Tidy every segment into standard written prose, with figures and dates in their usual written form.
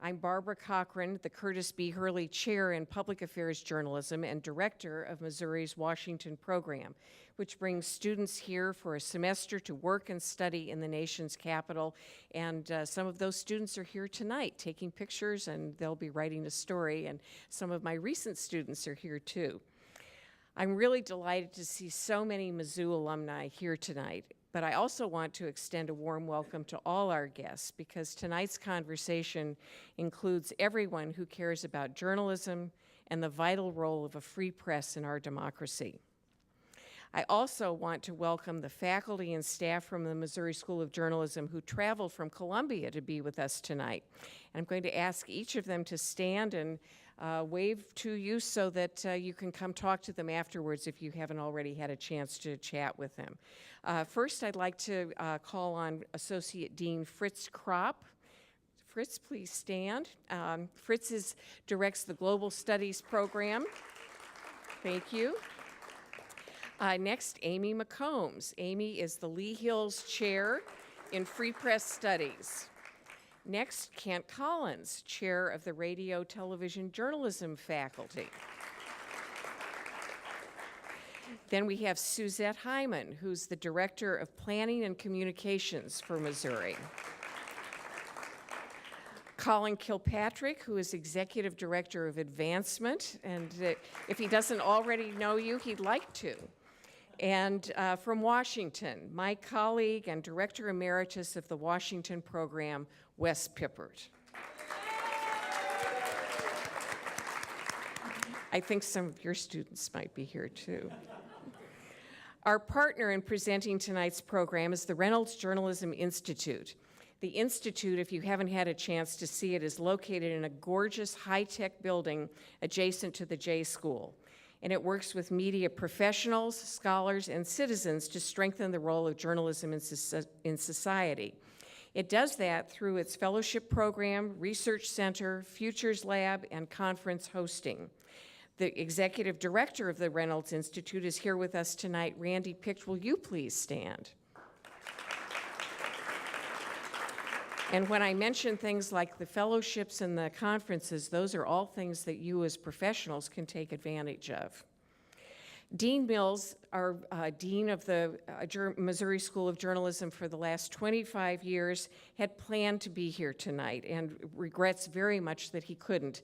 I'm Barbara Cochran, the Curtis B. Hurley Chair in Public Affairs Journalism and Director of Missouri's Washington program, which brings students here for a semester to work and study in the nation's capital. And some of those students are here tonight taking pictures, and they'll be writing a story. And some of my recent students are here too. I'm really delighted to see so many Mizzou alumni here tonight. But I also want to extend a warm welcome to all our guests, because tonight's conversation includes everyone who cares about journalism and the vital role of a free press in our democracy. I also want to welcome the faculty and staff from the Missouri School of Journalism who traveled from Columbia to be with us tonight. And I'm going to ask each of them to stand and wave to you so that you can come talk to them afterwards if you haven't already had a chance to chat with them. First, I'd like to call on Associate Dean Fritz Kropp. Fritz, please stand. Fritz directs the Global Studies program. Thank you. Next, Amy McCombs. Amy is the Lee Hills Chair in Free Press Studies. Next, Kent Collins, Chair of the Radio Television Journalism faculty. Then we have Suzette Hyman, who's the Director of Planning and Communications for Missouri. Colin Kilpatrick, who is Executive Director of Advancement, and if he doesn't already know you, he'd like to. And from Washington, my colleague and Director Emeritus of the Washington program, Wes Pippert. I think some of your students might be here too. Our partner in presenting tonight's program is the Reynolds Journalism Institute. The Institute, if you haven't had a chance to see it, is located in a gorgeous high-tech building adjacent to the J School. And it works with media professionals, scholars, and citizens to strengthen the role of journalism in society. It does that through its fellowship program, research center, futures lab, and conference hosting. The executive director of the Reynolds Institute is here with us tonight. Randy Picht, will you please stand? And when I mention things like the fellowships and the conferences, those are all things that you as professionals can take advantage of. Dean Mills, our dean of the Missouri School of Journalism for the last 25 years, had planned to be here tonight and regrets very much that he couldn't.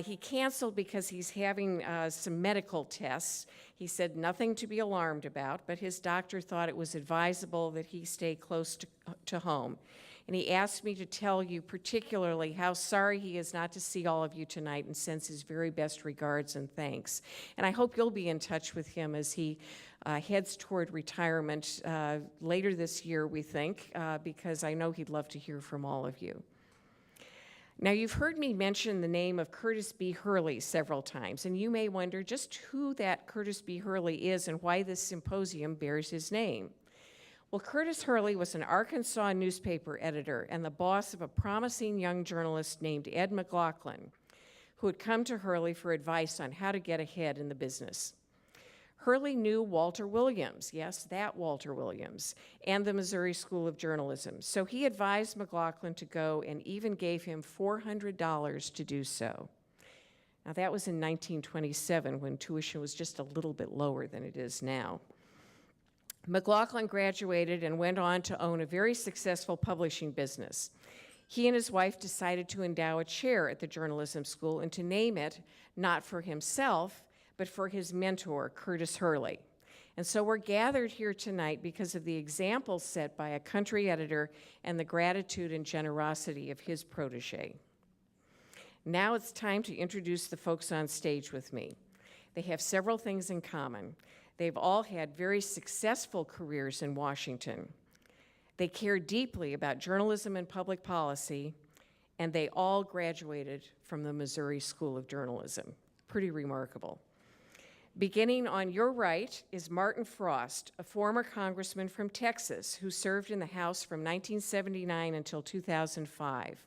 He canceled because he's having some medical tests. He said nothing to be alarmed about, but his doctor thought it was advisable that he stay close to home. And he asked me to tell you particularly how sorry he is not to see all of you tonight, and sends his very best regards and thanks. And I hope you'll be in touch with him as he heads toward retirement later this year, we think, because I know he'd love to hear from all of you. Now, you've heard me mention the name of Curtis B. Hurley several times, and you may wonder just who that Curtis B. Hurley is and why this symposium bears his name. Well, Curtis Hurley was an Arkansas newspaper editor and the boss of a promising young journalist named Ed McLaughlin, who had come to Hurley for advice on how to get ahead in the business. Hurley knew Walter Williams, yes, that Walter Williams, and the Missouri School of Journalism, so he advised McLaughlin to go and even gave him $400 to do so. Now, that was in 1927, when tuition was just a little bit lower than it is now. McLaughlin graduated and went on to own a very successful publishing business. He and his wife decided to endow a chair at the journalism school and to name it not for himself, but for his mentor, Curtis Hurley. And so we're gathered here tonight because of the example set by a country editor and the gratitude and generosity of his protege. Now it's time to introduce the folks on stage with me. They have several things in common. They've all had very successful careers in Washington. They care deeply about journalism and public policy, and they all graduated from the Missouri School of Journalism. Pretty remarkable. Beginning on your right is Martin Frost, a former congressman from Texas who served in the House from 1979 until 2005.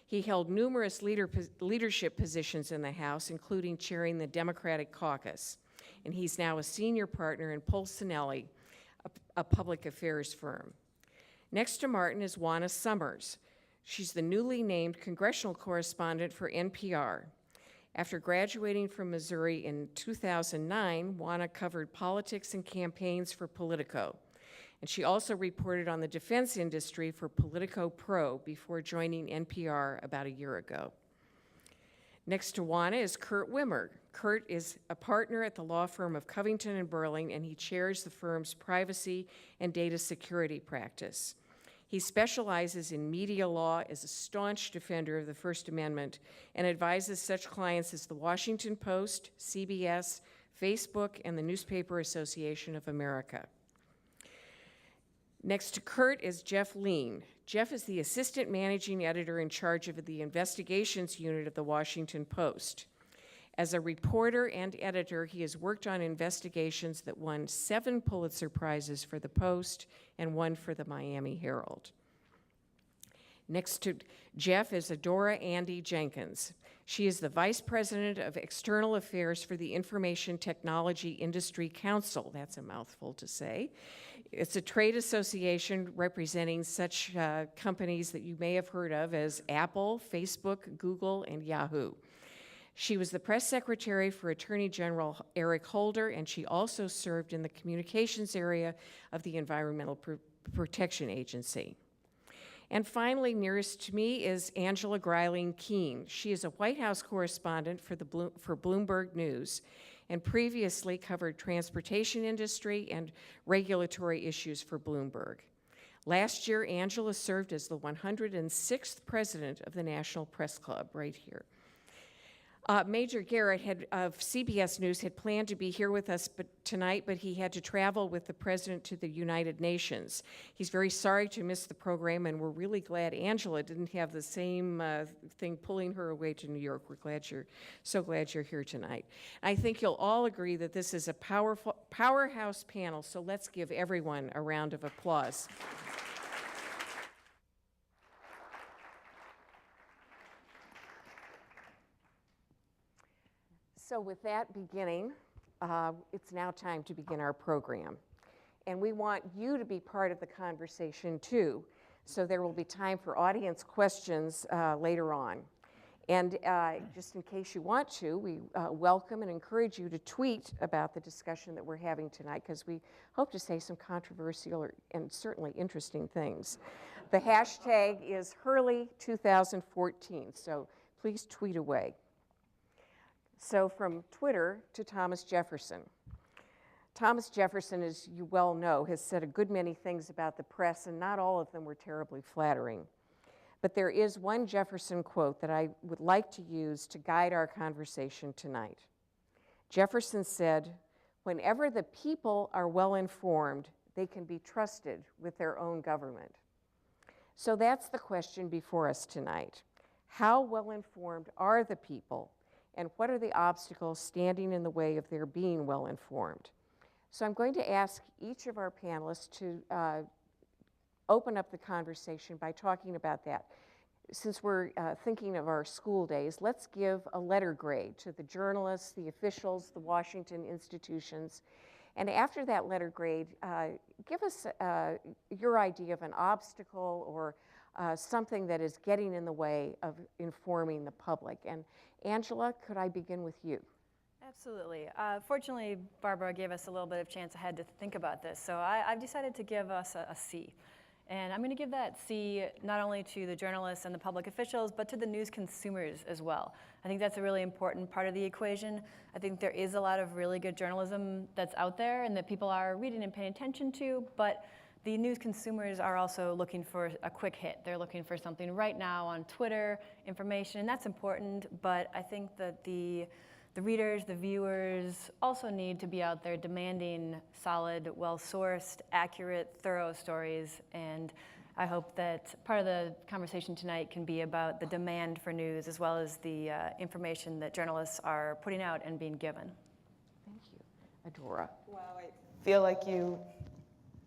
He held numerous leadership positions in the House, including chairing the Democratic caucus. And he's now a senior partner in Polsinelli, a public affairs firm. Next to Martin is Juana Summers. She's the newly named congressional correspondent for NPR. After graduating from Missouri in 2009, Juana covered politics and campaigns for Politico. And she also reported on the defense industry for Politico Pro before joining NPR about a year ago. Next to Juana is Kurt Wimmer. Kurt is a partner at the law firm of Covington and Burling, and he chairs the firm's privacy and data security practice. He specializes in media law, is a staunch defender of the First Amendment, and advises such clients as the Washington Post, CBS, Facebook, and the Newspaper Association of America. Next to Kurt is Jeff Lean. Jeff is the assistant managing editor in charge of the investigations unit of the Washington Post. As a reporter and editor, he has worked on investigations that won 7 Pulitzer Prizes for the Post and 1 for the Miami Herald. Next to Jeff is Adora Andy Jenkins. She is the Vice President of External Affairs for the Information Technology Industry Council. That's a mouthful to say. It's a trade association representing such companies that you may have heard of as Apple, Facebook, Google, and Yahoo. She was the press secretary for Attorney General Eric Holder, and she also served in the communications area of the Environmental Protection Agency. And finally, nearest to me is Angela Greiling Keene. She is a White House correspondent for Bloomberg News, and previously covered transportation industry and regulatory issues for Bloomberg. Last year, Angela served as the 106th president of the National Press Club, right here. Major Garrett of CBS News had planned to be here with us tonight, but he had to travel with the president to the United Nations. He's very sorry to miss the program, and we're really glad Angela didn't have the same thing pulling her away to New York. We're so glad you're here tonight. I think you'll all agree that this is a powerhouse panel, so let's give everyone a round of applause. So with that beginning, it's now time to begin our program. And we want you to be part of the conversation too. So there will be time for audience questions later on. And just in case you want to, we welcome and encourage you to tweet about the discussion that we're having tonight, because we hope to say some controversial and certainly interesting things. The hashtag is Hurley 2014, so please tweet away. So from Twitter to Thomas Jefferson. Thomas Jefferson, as you well know, has said a good many things about the press, and not all of them were terribly flattering. But there is one Jefferson quote that I would like to use to guide our conversation tonight. Jefferson said, "Whenever the people are well informed, they can be trusted with their own government." So that's the question before us tonight. How well informed are the people? And what are the obstacles standing in the way of their being well informed? So I'm going to ask each of our panelists to open up the conversation by talking about that. Since we're thinking of our school days, let's give a letter grade to the journalists, the officials, the Washington institutions. And after that letter grade, give us your idea of an obstacle or something that is getting in the way of informing the public. And Angela, could I begin with you? Absolutely. Fortunately, Barbara gave us a little bit of chance ahead to think about this. So I've decided to give us a C. And I'm going to give that C not only to the journalists and the public officials, but to the news consumers as well. I think that's a really important part of the equation. I think there is a lot of really good journalism that's out there and that people are reading and paying attention to, but the news consumers are also looking for a quick hit. They're looking for something right now on Twitter, information, and that's important, but I think that the readers, the viewers also need to be out there demanding solid, well-sourced, accurate, thorough stories, and I hope that part of the conversation tonight can be about the demand for news as well as the information that journalists are putting out and being given. Thank you. Adora. Wow, I feel like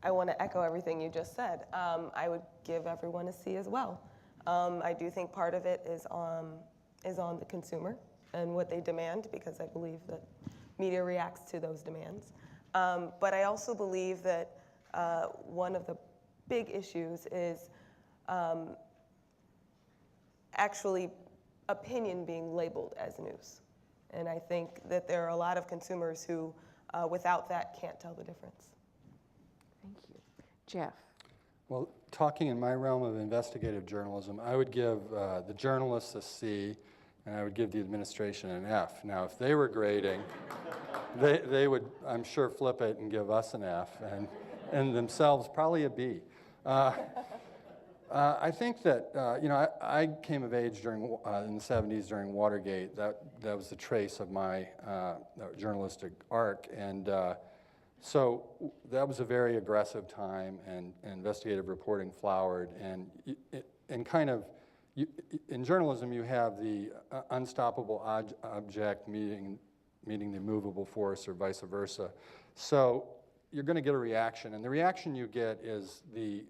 I want to echo everything you just said. I would give everyone a C as well. I do think part of it is on the consumer and what they demand, because I believe that media reacts to those demands. But I also believe that one of the big issues is actually opinion being labeled as news. And I think that there are a lot of consumers who, without that, can't tell the difference. Thank you. Jeff? Well, talking in my realm of investigative journalism, I would give the journalists a C, and I would give the administration an F. Now, if they were grading, they would, I'm sure, flip it and give us an F, and themselves probably a B. I think that, I came of age in the 70s during Watergate. That was the trace of my journalistic arc, and so that was a very aggressive time, and investigative reporting flowered, and in journalism you have the unstoppable object meeting the immovable force, or vice versa. So you're going to get a reaction, and the reaction you get is the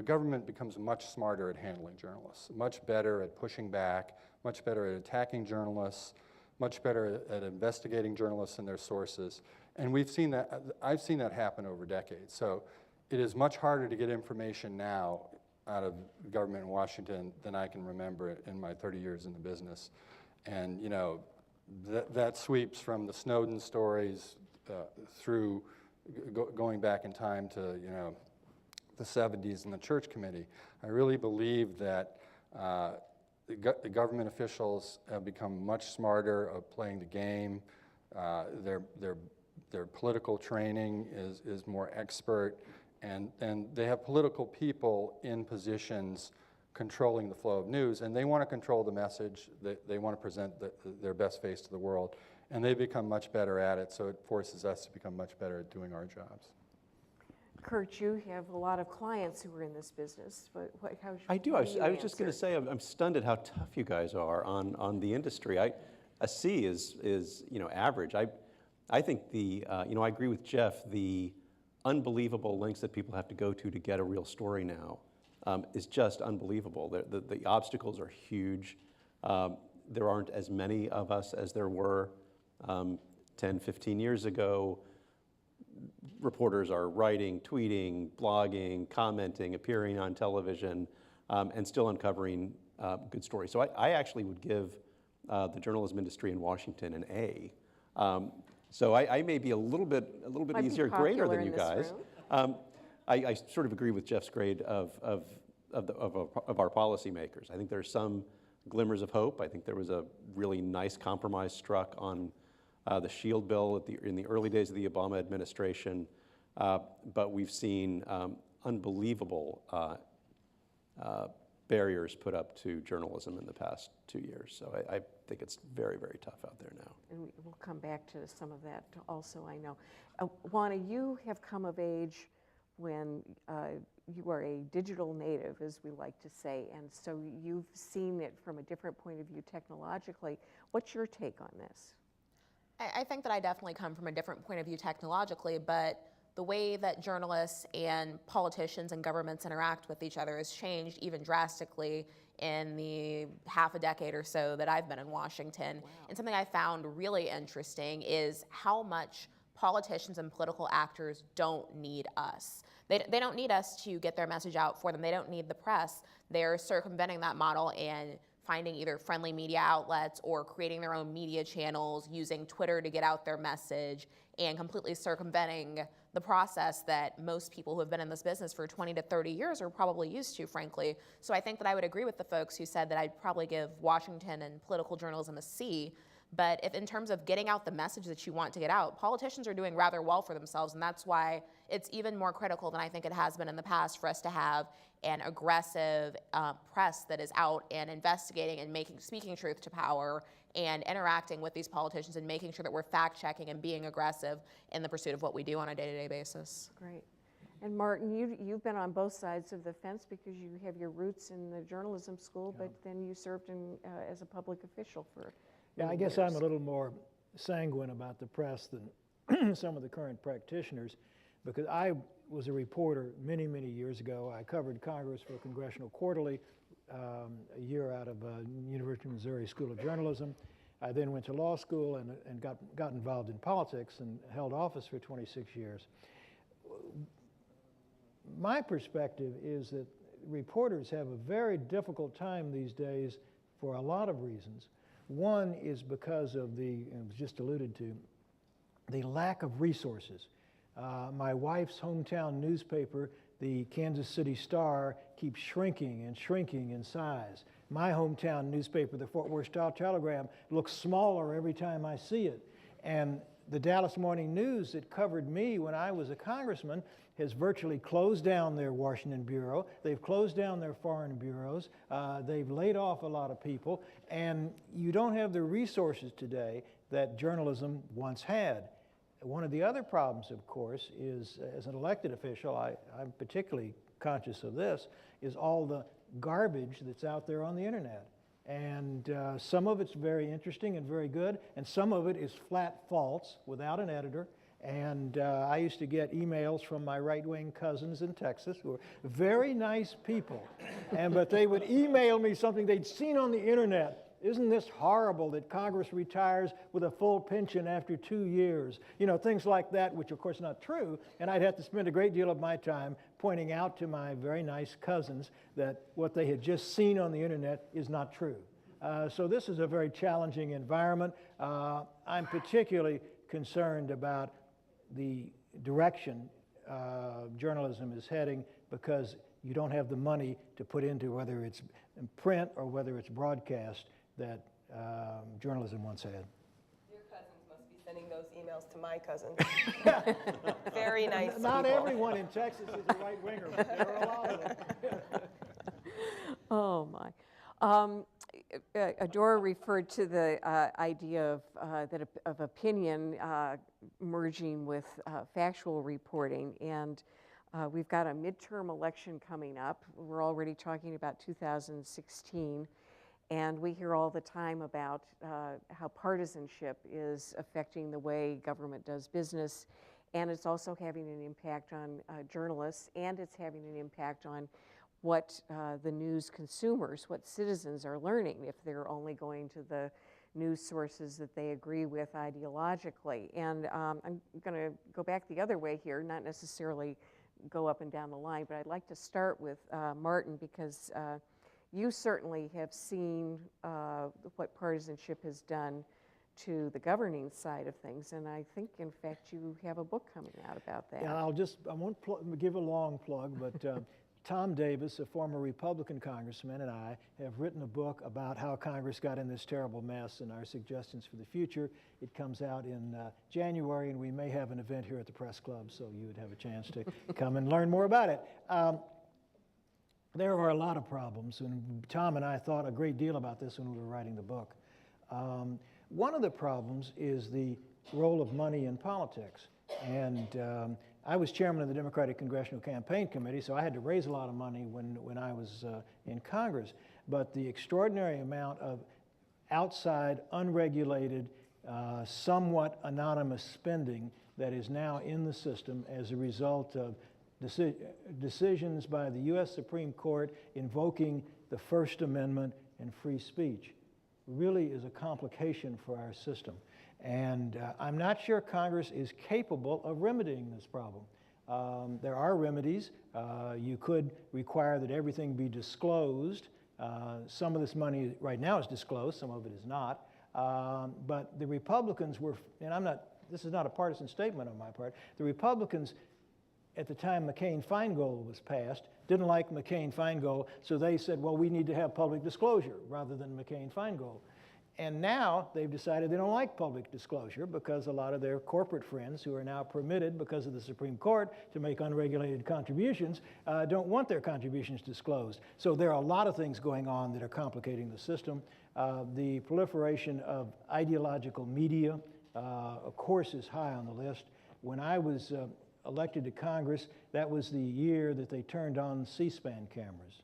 government becomes much smarter at handling journalists, much better at pushing back, much better at attacking journalists, much better at investigating journalists and their sources. And we've seen that, I've seen that happen over decades. So it is much harder to get information now out of government in Washington than I can remember in my 30 years in the business. And that sweeps from the Snowden stories through going back in time to the 70s and the Church Committee. I really believe that the government officials have become much smarter of playing the game. Their political training is more expert, and they have political people in positions controlling the flow of news, and they want to control the message. They want to present their best face to the world, and they become much better at it, so it forces us to become much better at doing our jobs. Kurt, you have a lot of clients who are in this business. How's I do. I was just going to say, I'm stunned at how tough you guys are on the industry. A C is average. I think I agree with Jeff. The unbelievable lengths that people have to go to get a real story now is just unbelievable. The obstacles are huge. There aren't as many of us as there were 10, 15 years ago. Reporters are writing, tweeting, blogging, commenting, appearing on television, and still uncovering good stories. So I actually would give the journalism industry in Washington an A. So I may be a little bit easier grader than you guys. I sort of agree with Jeff's grade of our policymakers. I think there's some glimmers of hope. I think there was a really nice compromise struck on the SHIELD bill in the early days of the Obama administration, but we've seen unbelievable barriers put up to journalism in the past 2 years. So I think it's very, very tough out there now. And we'll come back to some of that also, I know. Juana, you have come of age when you are a digital native, as we like to say, and so you've seen it from a different point of view technologically. What's your take on this? I think that I definitely come from a different point of view technologically, but the way that journalists and politicians and governments interact with each other has changed even drastically in the half a decade or so that I've been in Washington. Wow. And something I found really interesting is how much politicians and political actors don't need us. They don't need us to get their message out for them. They don't need the press. They're circumventing that model and finding either friendly media outlets or creating their own media channels, using Twitter to get out their message, and completely circumventing the process that most people who have been in this business for 20 to 30 years are probably used to, frankly. So I think that I would agree with the folks who said that I'd probably give Washington and political journalism a C. But if in terms of getting out the message that you want to get out, politicians are doing rather well for themselves, and that's why it's even more critical than I think it has been in the past for us to have an aggressive press that is out and investigating and speaking truth to power and interacting with these politicians and making sure that we're fact-checking and being aggressive in the pursuit of what we do on a day-to-day basis. Great. And Martin, you've been on both sides of the fence because you have your roots in the journalism school, but then you served as a public official for I guess years. I'm a little more sanguine about the press than some of the current practitioners, because I was a reporter many, many years ago. I covered Congress for Congressional Quarterly, a year out of University of Missouri School of Journalism. I then went to law school and got involved in politics and held office for 26 years. My perspective is that reporters have a very difficult time these days for a lot of reasons. One is because of it was just alluded to, the lack of resources. My wife's hometown newspaper, the Kansas City Star, keeps shrinking and shrinking in size. My hometown newspaper, the Fort Worth Star-Telegram, looks smaller every time I see it. And the Dallas Morning News that covered me when I was a congressman has virtually closed down their Washington bureau. They've closed down their foreign bureaus. They've laid off a lot of people. And you don't have the resources today that journalism once had. One of the other problems, of course, is as an elected official, I'm particularly conscious of this, is all the garbage that's out there on the internet. And some of it's very interesting and very good, and some of it is flat false without an editor. And I used to get emails from my right-wing cousins in Texas who were very nice people, but they would email me something they'd seen on the internet. Isn't this horrible that Congress retires with a full pension after 2 years? You know, things like that, which of course are not true, and I'd have to spend a great deal of my time pointing out to my very nice cousins that what they had just seen on the internet is not true. So this is a very challenging environment. I'm particularly concerned about the direction journalism is heading because you don't have the money to put into whether it's in print or whether it's broadcast that journalism once had. Your cousins must be sending those emails to my cousins. Very nice Not people. everyone in Texas is a right-winger, but there are a lot of them. Oh, my. Adora referred to the idea of opinion merging with factual reporting, and we've got a midterm election coming up. We're already talking about 2016, and we hear all the time about how partisanship is affecting the way government does business, and it's also having an impact on journalists, and it's having an impact on what the news consumers, what citizens are learning if they're only going to the news sources that they agree with ideologically. And I'm going to go back the other way here, not necessarily go up and down the line, but I'd like to start with Martin, because you certainly have seen what partisanship has done to the governing side of things, and I think, in fact, you have a book coming out about that. Yeah, I won't give a long plug, but Tom Davis, a former Republican congressman, and I have written a book about how Congress got in this terrible mess and our suggestions for the future. It comes out in January, and we may have an event here at the Press Club, so you would have a chance to come and learn more about it. There are a lot of problems, and Tom and I thought a great deal about this when we were writing the book. One of the problems is the role of money in politics, and I was chairman of the Democratic Congressional Campaign Committee, so I had to raise a lot of money when I was in Congress. But the extraordinary amount of outside, unregulated, somewhat anonymous spending that is now in the system as a result of decisions by the U.S. Supreme Court invoking the First Amendment and free speech really is a complication for our system. And I'm not sure Congress is capable of remedying this problem. There are remedies. You could require that everything be disclosed. Some of this money right now is disclosed, some of it is not. But the Republicans were, and this is not a partisan statement on my part, the Republicans at the time McCain-Feingold was passed didn't like McCain-Feingold, so they said, well, we need to have public disclosure rather than McCain-Feingold. And now they've decided they don't like public disclosure because a lot of their corporate friends who are now permitted because of the Supreme Court to make unregulated contributions don't want their contributions disclosed. So there are a lot of things going on that are complicating the system. The proliferation of ideological media, of course, is high on the list. When I was elected to Congress, that was the year that they turned on C-SPAN cameras.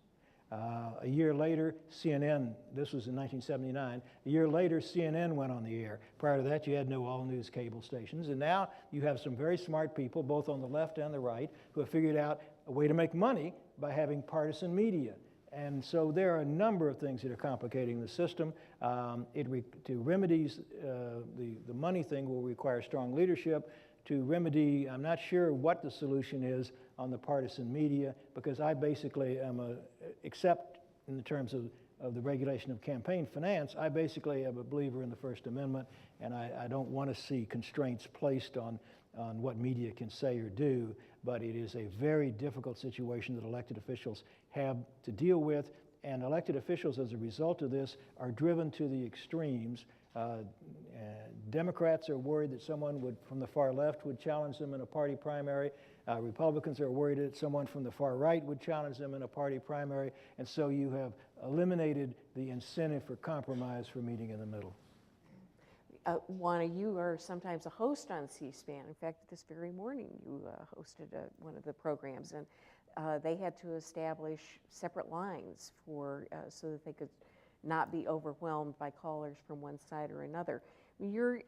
A year later, CNN, this was in 1979, a year later, CNN went on the air. Prior to that, you had no all-news cable stations, and now you have some very smart people, both on the left and the right, who have figured out a way to make money by having partisan media. And so there are a number of things that are complicating the system. To remedy the money thing will require strong leadership. to remedy, I'm not sure what the solution is on the partisan media, because I basically am except in the terms of the regulation of campaign finance, I basically am a believer in the First Amendment, and I don't want to see constraints placed on what media can say or do, but it is a very difficult situation that elected officials have to deal with, and elected officials, as a result of this, are driven to the extremes. Democrats are worried that someone from the far left would challenge them in a party primary. Republicans are worried that someone from the far right would challenge them in a party primary, and so you have eliminated the incentive for compromise for meeting in the middle. Juana, you are sometimes a host on C-SPAN. In fact, this very morning you hosted one of the programs, and they had to establish separate lines for so that they could not be overwhelmed by callers from one side or another. You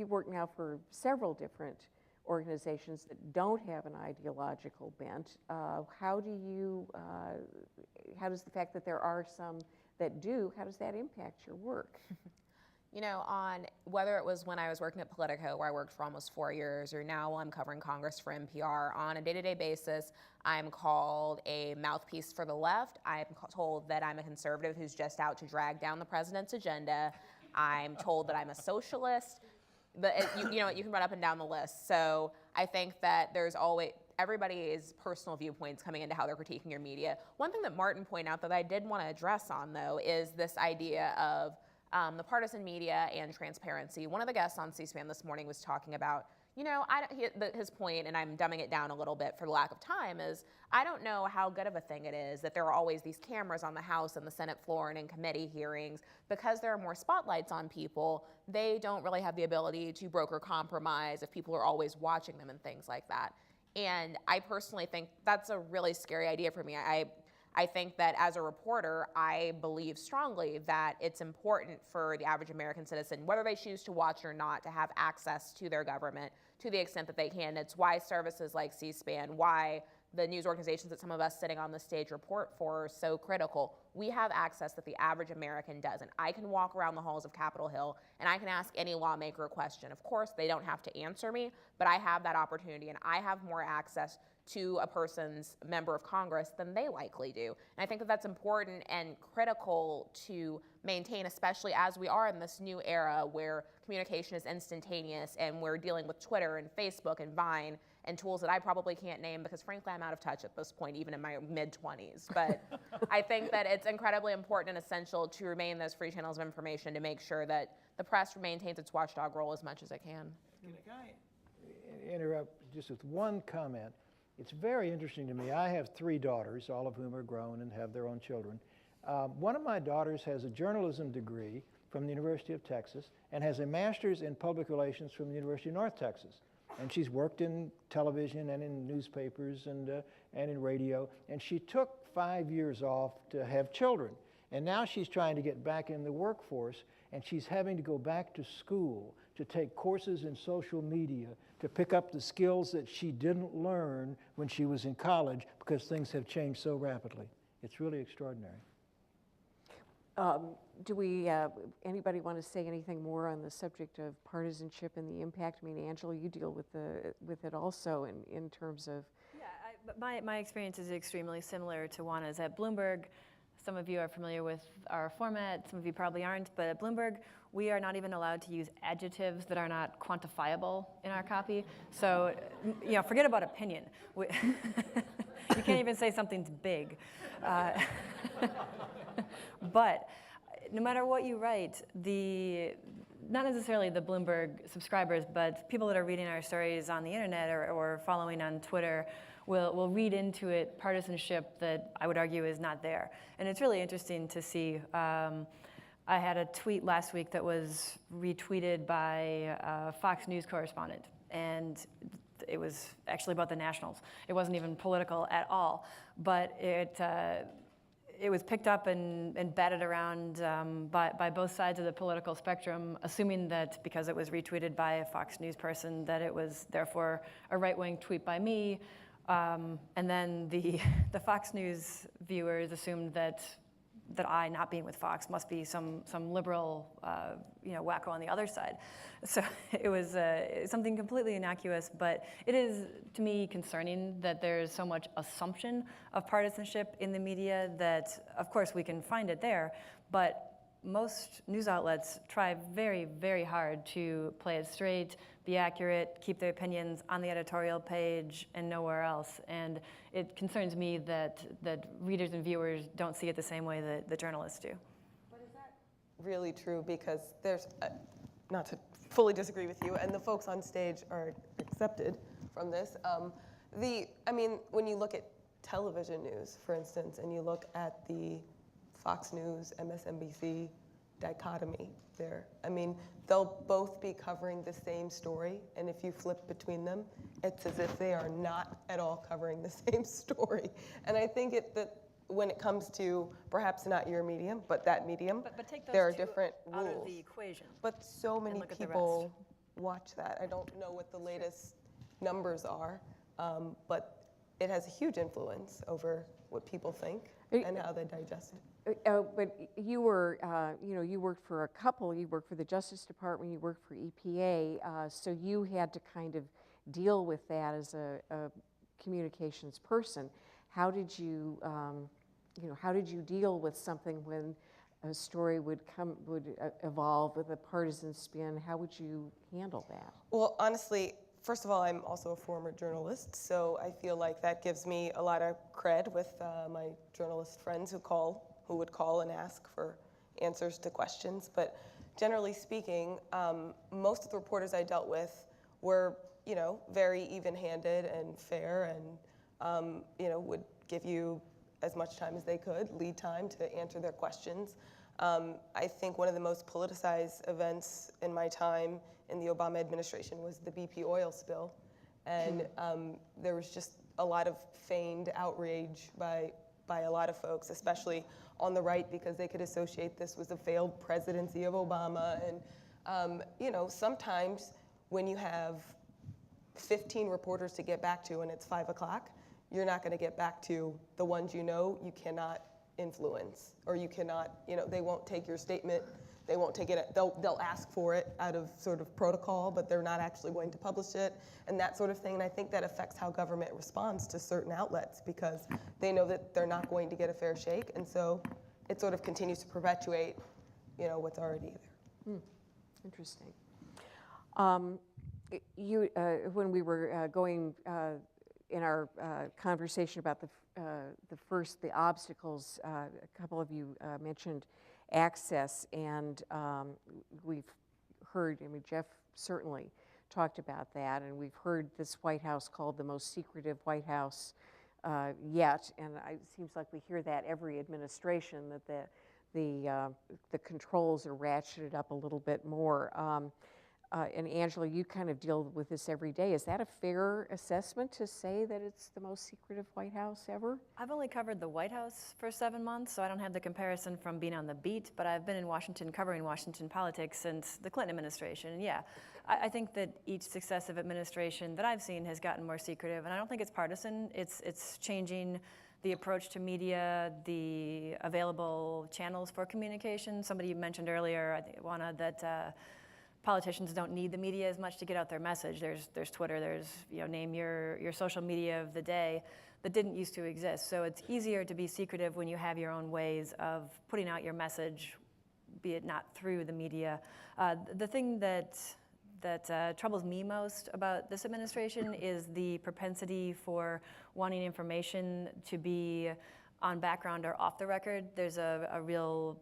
work now for several different organizations that don't have an ideological bent. How does the fact that there are some that do, how does that impact your work? You know, on whether it was when I was working at Politico, where I worked for almost 4 years, or now while I'm covering Congress for NPR, on a day-to-day basis, I'm called a mouthpiece for the left. I'm told that I'm a conservative who's just out to drag down the president's agenda. I'm told that I'm a socialist. You know, you can run up and down the list. So I think that there's always, everybody's personal viewpoints coming into how they're critiquing your media. One thing that Martin pointed out that I did want to address on, though, is this idea of the partisan media and transparency. One of the guests on C-SPAN this morning was talking about, you know, his point, and I'm dumbing it down a little bit for the lack of time, is I don't know how good of a thing it is that there are always these cameras on the House and the Senate floor and in committee hearings. Because there are more spotlights on people, they don't really have the ability to broker compromise if people are always watching them and things like that. And I personally think that's a really scary idea for me. I think that as a reporter, I believe strongly that it's important for the average American citizen, whether they choose to watch or not, to have access to their government to the extent that they can. It's why services like C-SPAN, why the news organizations that some of us sitting on the stage report for are so critical. We have access that the average American doesn't. I can walk around the halls of Capitol Hill and I can ask any lawmaker a question. Of course, they don't have to answer me, but I have that opportunity, and I have more access to a person's member of Congress than they likely do. And I think that that's important and critical to maintain, especially as we are in this new era where communication is instantaneous and we're dealing with Twitter and Facebook and Vine and tools that I probably can't name because frankly I'm out of touch at this point, even in my mid-20s. But I think that it's incredibly important and essential to remain those free channels of information to make sure that the press maintains its watchdog role as much as it can. Can I interrupt just with one comment? It's very interesting to me. I have 3 daughters, all of whom are grown and have their own children. One of my daughters has a journalism degree from the University of Texas and has a master's in public relations from the University of North Texas. And she's worked in television and in newspapers and in radio. And she took 5 years off to have children. And now she's trying to get back in the workforce, and she's having to go back to school to take courses in social media to pick up the skills that she didn't learn when she was in college because things have changed so rapidly. It's really extraordinary. Anybody want to say anything more on the subject of partisanship and the impact? I mean, Angela, you deal with it also in terms of. Yeah, my experience is extremely similar to Juana's. At Bloomberg, some of you are familiar with our format, some of you probably aren't, but at Bloomberg, we are not even allowed to use adjectives that are not quantifiable in our copy. So, you know, forget about opinion. You can't even say something's big. But no matter what you write, not necessarily the Bloomberg subscribers, but people that are reading our stories on the internet or following on Twitter will read into it partisanship that I would argue is not there. And it's really interesting to see. I had a tweet last week that was retweeted by a Fox News correspondent, and it was actually about the Nationals. It wasn't even political at all, but it was picked up and batted around by both sides of the political spectrum, assuming that because it was retweeted by a Fox News person, that it was therefore a right-wing tweet by me. And then the Fox News viewers assumed that that I, not being with Fox, must be some liberal, wacko on the other side. So it was something completely innocuous, but it is, to me, concerning that there's so much assumption of partisanship in the media that, of course, we can find it there, but most news outlets try very, very hard to play it straight, be accurate, keep their opinions on the editorial page and nowhere else. And it concerns me that readers and viewers don't see it the same way that the journalists do. But is that really true? Because there's, not to fully disagree with you, and the folks on stage are accepted from this. When you look at television news, for instance, and you look at the Fox News, MSNBC dichotomy there. They'll both be covering the same story, and if you flip between them, it's as if they are not at all covering the same story. And I think that when it comes to perhaps not your medium, but that medium, But take those there are two different out rules. of the equation. But so many look at the people watch that. I don't know what the latest numbers are, but it has a huge influence over what people think and how they digest it. But you were, you worked for a couple. You worked for the Justice Department. You worked for EPA. So you had to kind of deal with that as a communications person. How did you, how did you deal with something when a story would evolve with a partisan spin? How would you handle that? Well, honestly, first of all, I'm also a former journalist, so I feel like that gives me a lot of cred with my journalist friends who would call and ask for answers to questions. But generally speaking, most of the reporters I dealt with were, very even-handed and fair, and would give you as much time as they could, lead time to answer their questions. I think one of the most politicized events in my time in the Obama administration was the BP oil spill. And there was just a lot of feigned outrage by a lot of folks, especially on the right, because they could associate this with a failed presidency of Obama. And sometimes when you have 15 reporters to get back to and it's 5 o'clock, you're not going to get back to the ones you cannot influence, or you cannot, they won't take your statement, they won't take it, they'll ask for it out of sort of protocol, but they're not actually going to publish it, and that sort of thing. And I think that affects how government responds to certain outlets, because they know that they're not going to get a fair shake, and so it sort of continues to perpetuate, what's already there. Interesting. When we were going in our conversation about the obstacles, a couple of you mentioned access, and we've heard, Jeff certainly talked about that, and we've heard this White House called the most secretive White House yet, and it seems like we hear that every administration, that the controls are ratcheted up a little bit more. And Angela, you kind of deal with this every day. Is that a fair assessment to say that it's the most secretive White House ever? I've only covered the White House for 7 months, so I don't have the comparison from being on the beat, but I've been in Washington, covering Washington politics since the Clinton administration. And yeah, I think that each successive administration that I've seen has gotten more secretive, and I don't think it's partisan. It's changing the approach to media, the available channels for communication. Somebody mentioned earlier, I think, Juana, that politicians don't need the media as much to get out their message. There's Twitter, there's, name your social media of the day that didn't used to exist. So it's easier to be secretive when you have your own ways of putting out your message, be it not through the media. The thing that troubles me most about this administration is the propensity for wanting information to be on background or off the record. There's a real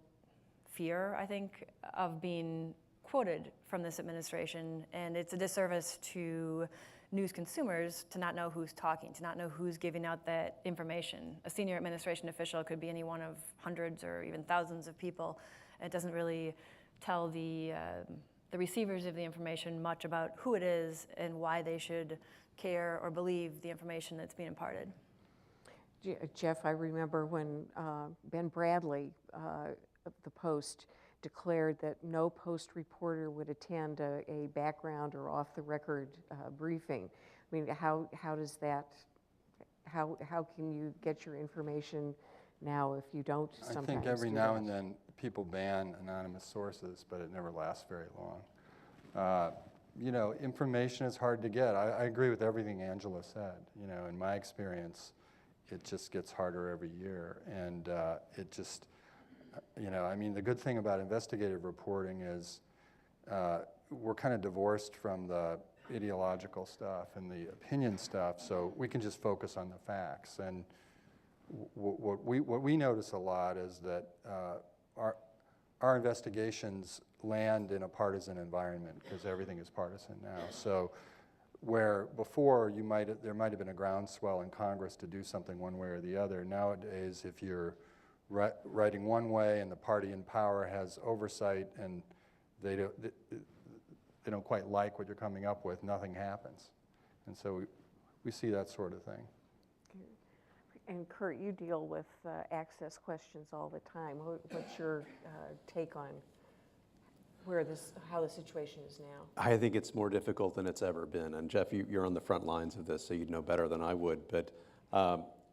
fear, I think, of being quoted from this administration, and it's a disservice to news consumers to not know who's talking, to not know who's giving out that information. A senior administration official could be any one of hundreds or even thousands of people. It doesn't really tell the receivers of the information much about who it is and why they should care or believe the information that's being imparted. Jeff, I remember when Ben Bradley of the Post declared that no Post reporter would attend a background or off-the-record briefing. How does that, how can you get your information now if you don't sometimes I think every do now that. and then people ban anonymous sources, but it never lasts very long. You know, information is hard to get. I agree with everything Angela said. You know, in my experience, it just gets harder every year. And it just, you know, I mean, the good thing about investigative reporting is we're kind of divorced from the ideological stuff and the opinion stuff, so we can just focus on the facts. And what we notice a lot is that our investigations land in a partisan environment because everything is partisan now. So where before there might have been a groundswell in Congress to do something one way or the other, nowadays if you're writing one way and the party in power has oversight and they don't quite like what you're coming up with, nothing happens. And so we see that sort of thing. And Kurt, you deal with access questions all the time. What's your take on how the situation is now? I think it's more difficult than it's ever been. And Jeff, you're on the front lines of this, so you'd know better than I would. But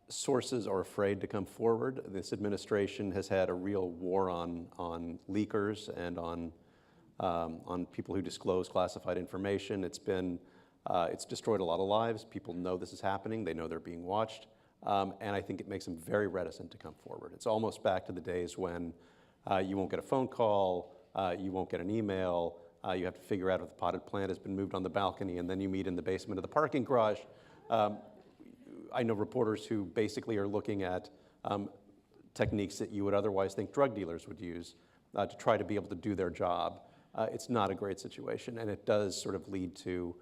sources are afraid to come forward. This administration has had a real war on leakers and on people who disclose classified information. It's destroyed a lot of lives. People know this is happening. They know they're being watched. And I think it makes them very reticent to come forward. It's almost back to the days when you won't get a phone call, you won't get an email, you have to figure out if the potted plant has been moved on the balcony, and then you meet in the basement of the parking garage. I know reporters who basically are looking at techniques that you would otherwise think drug dealers would use to try to be able to do their job. It's not a great situation, and it does sort of lead to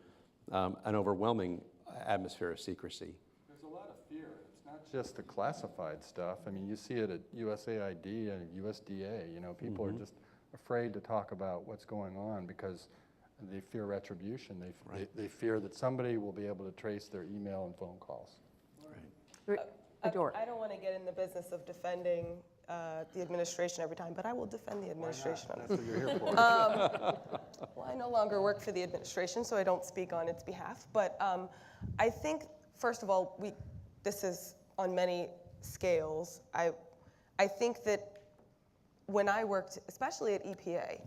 an overwhelming atmosphere of secrecy. There's a lot of fear. It's not just the classified stuff. I mean, you see it at USAID and USDA. You know, people are just afraid to talk about what's going on because they fear retribution. They fear that somebody will be able to trace their email and phone calls. Adore. I don't want to get in the business of defending the administration every time, but I will defend the administration. That's what you're here for. Well, I no longer work for the administration, so I don't speak on its behalf. But I think, first of all, this is on many scales. I think that when I worked, especially at EPA,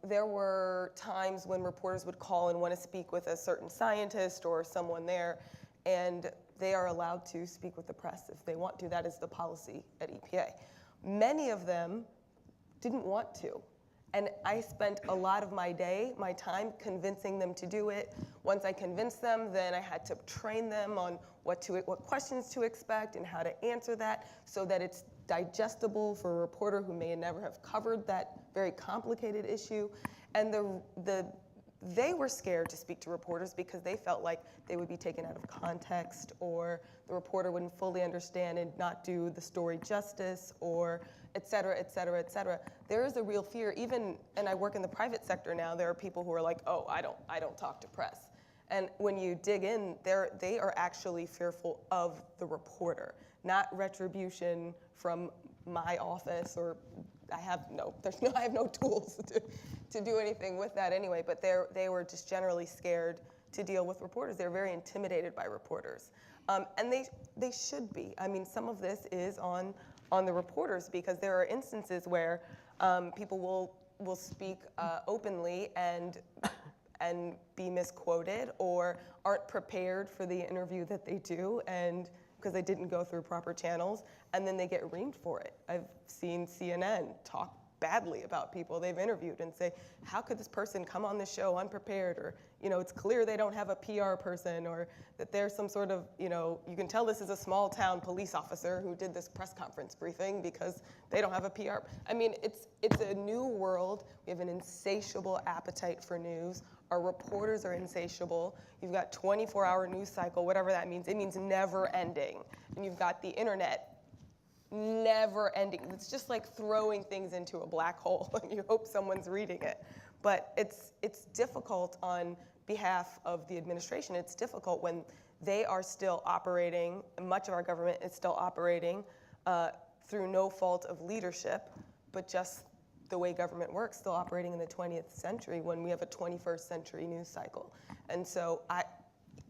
there were times when reporters would call and want to speak with a certain scientist or someone there, and they are allowed to speak with the press if they want to. That is the policy at EPA. Many of them didn't want to. And I spent a lot of my time convincing them to do it. Once I convinced them, then I had to train them on what questions to expect and how to answer that so that it's digestible for a reporter who may never have covered that very complicated issue. And they were scared to speak to reporters because they felt like they would be taken out of context, or the reporter wouldn't fully understand and not do the story justice, or et cetera, et cetera, et cetera. There is a real fear. Even, and I work in the private sector now, there are people who are like, oh, I don't talk to press. And when you dig in, they are actually fearful of the reporter, not retribution from my office, or I have no tools to do anything with that anyway, but they were just generally scared to deal with reporters. They're very intimidated by reporters. And they should be. I mean, some of this is on the reporters, because there are instances where people will speak openly and be misquoted or aren't prepared for the interview that they do, and because they didn't go through proper channels, and then they get reamed for it. I've seen CNN talk badly about people they've interviewed and say, how could this person come on the show unprepared? Or, it's clear they don't have a PR person, or that there's some sort of, you can tell this is a small town police officer who did this press conference briefing because they don't have a PR. I mean, it's a new world. We have an insatiable appetite for news. Our reporters are insatiable. You've got 24-hour news cycle, whatever that means. It means never ending. And you've got the internet, never ending. It's just like throwing things into a black hole and you hope someone's reading it. But it's difficult on behalf of the administration. It's difficult when they are still operating, much of our government is still operating through no fault of leadership, but just the way government works, still operating in the 20th century when we have a 21st century news cycle. And so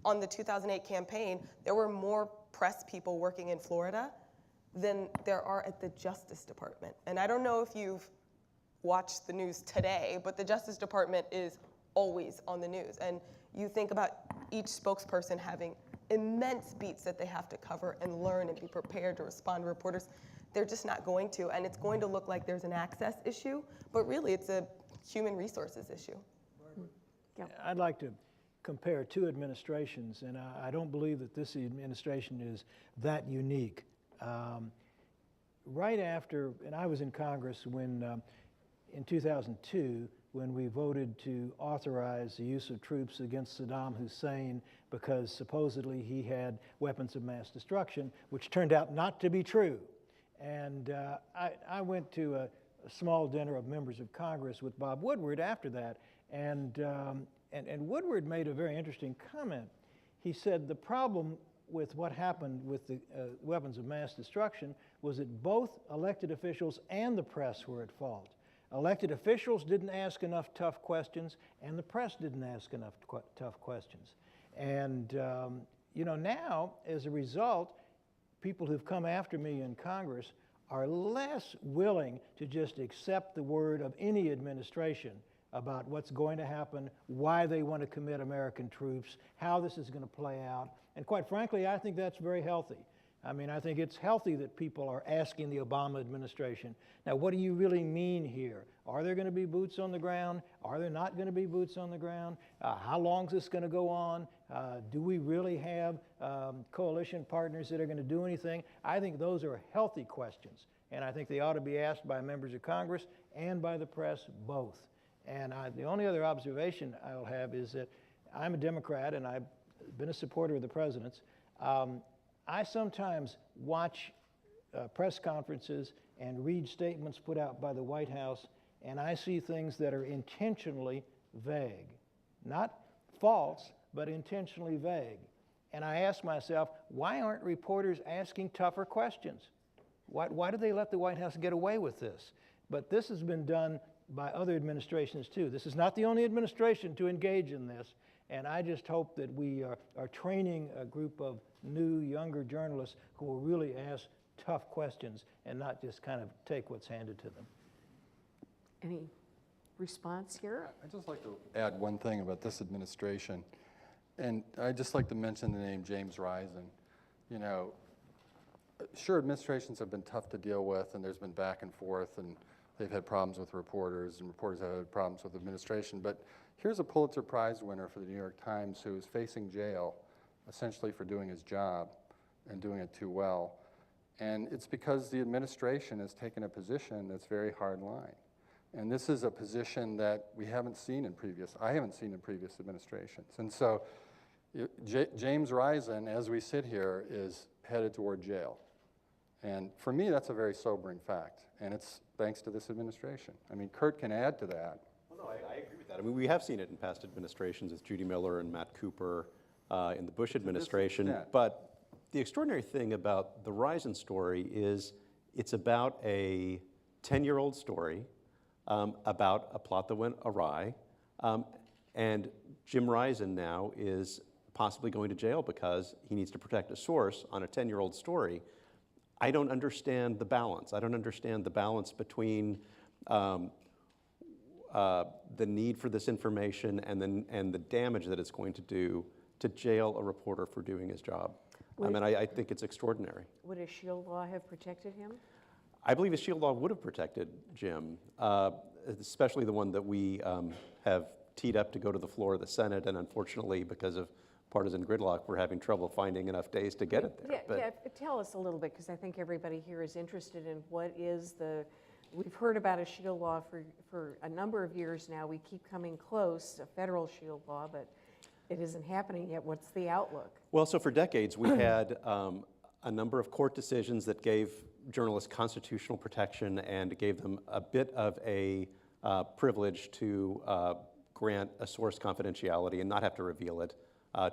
on the 2008 campaign, there were more press people working in Florida than there are at the Justice Department. And I don't know if you've watched the news today, but the Justice Department is always on the news. And you think about each spokesperson having immense beats that they have to cover and learn and be prepared to respond to reporters. They're just not going to, and it's going to look like there's an access issue, but really it's a human resources issue. I'd like to compare two administrations, and I don't believe that this administration is that unique. Right after, and I was in Congress when, in 2002, when we voted to authorize the use of troops against Saddam Hussein because supposedly he had weapons of mass destruction, which turned out not to be true. And I went to a small dinner of members of Congress with Bob Woodward after that, and Woodward made a very interesting comment. He said the problem with what happened with the weapons of mass destruction was that both elected officials and the press were at fault. Elected officials didn't ask enough tough questions, and the press didn't ask enough tough questions. And you know, now, as a result, people who've come after me in Congress are less willing to just accept the word of any administration about what's going to happen, why they want to commit American troops, how this is going to play out. And quite frankly, I think that's very healthy. I mean, I think it's healthy that people are asking the Obama administration, now, what do you really mean here? Are there going to be boots on the ground? Are there not going to be boots on the ground? How long is this going to go on? Do we really have coalition partners that are going to do anything? I think those are healthy questions, and I think they ought to be asked by members of Congress and by the press, both. And the only other observation I'll have is that I'm a Democrat, and I've been a supporter of the president's. I sometimes watch press conferences and read statements put out by the White House, and I see things that are intentionally vague. Not false, but intentionally vague. And I ask myself, why aren't reporters asking tougher questions? Why do they let the White House get away with this? But this has been done by other administrations too. This is not the only administration to engage in this, and I just hope that we are training a group of new, younger journalists who will really ask tough questions and not just kind of take what's handed to them. Any response here? I'd just like to add one thing about this administration, and I'd just like to mention the name James Risen. You know, sure, administrations have been tough to deal with, and there's been back and forth, and they've had problems with reporters, and reporters have had problems with administration. But here's a Pulitzer Prize winner for the New York Times who is facing jail, essentially for doing his job and doing it too well. And it's because the administration has taken a position that's very hard line. And this is a position that we haven't seen in I haven't seen in previous administrations. And so James Risen, as we sit here, is headed toward jail. And for me, that's a very sobering fact. And it's thanks to this administration. I mean, Kurt can add to that. Well, no, I agree with that. I mean, we have seen it in past administrations with Judy Miller and Matt Cooper in the Bush administration. But the extraordinary thing about the Risen story is it's about a 10-year-old story about a plot that went awry. And Jim Risen now is possibly going to jail because he needs to protect a source on a 10-year-old story. I don't understand the balance. I don't understand the balance between the need for this information and the damage that it's going to do to jail a reporter for doing his job. I think it's extraordinary. Would a shield law have protected him? I believe a shield law would have protected Jim, especially the one that we have teed up to go to the floor of the Senate, and unfortunately, because of partisan gridlock, we're having trouble finding enough days to get it there. Yeah, tell us a little bit, because I think everybody here is interested in what is we've heard about a shield law for a number of years now. We keep coming close, a federal shield law, but it isn't happening yet. What's the outlook? Well, so for decades, we had a number of court decisions that gave journalists constitutional protection and gave them a bit of a privilege to grant a source confidentiality and not have to reveal it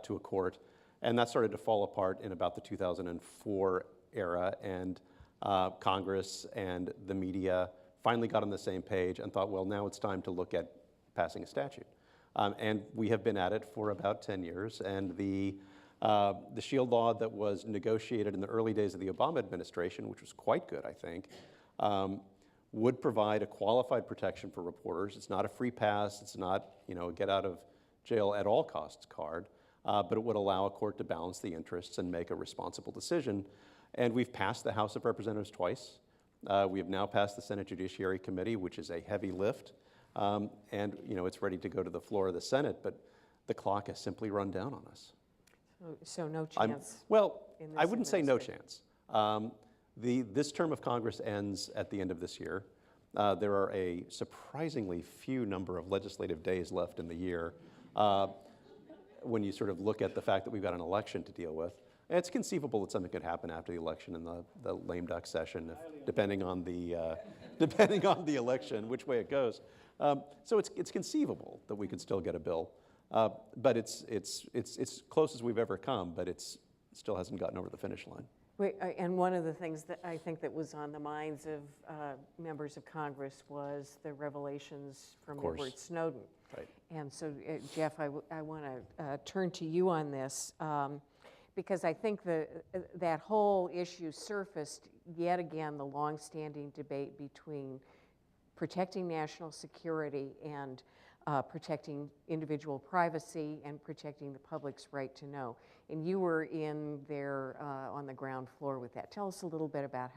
to a court. And that started to fall apart in about the 2004 era, and Congress and the media finally got on the same page and thought, well, now it's time to look at passing a statute. And we have been at it for about 10 years, and the The SHIELD law that was negotiated in the early days of the Obama administration, which was quite good, I think, would provide a qualified protection for reporters. It's not a free pass. It's not, a get out of jail at all costs card, but it would allow a court to balance the interests and make a responsible decision. And we've passed the House of Representatives twice. We have now passed the Senate Judiciary Committee, which is a heavy lift. And, it's ready to go to the floor of the Senate, but the clock has simply run down on us. So no chance? Well, in I this wouldn't say no administration? chance. This term of Congress ends at the end of this year. There are a surprisingly few number of legislative days left in the year when you sort of look at the fact that we've got an election to deal with. And it's conceivable that something could happen after the election in the lame duck session, depending on the election, which way it goes. So it's conceivable that we could still get a bill. But it's close as we've ever come, but it still hasn't gotten over the finish line. Wait, and one of the things that I think that was on the minds of members of Congress was the revelations from Edward Snowden. Right. And so, Jeff, I want to turn to you on this because I think that whole issue surfaced yet again the longstanding debate between protecting national security and protecting individual privacy and protecting the public's right to know. And you were in there on the ground floor with that. Tell us a little bit about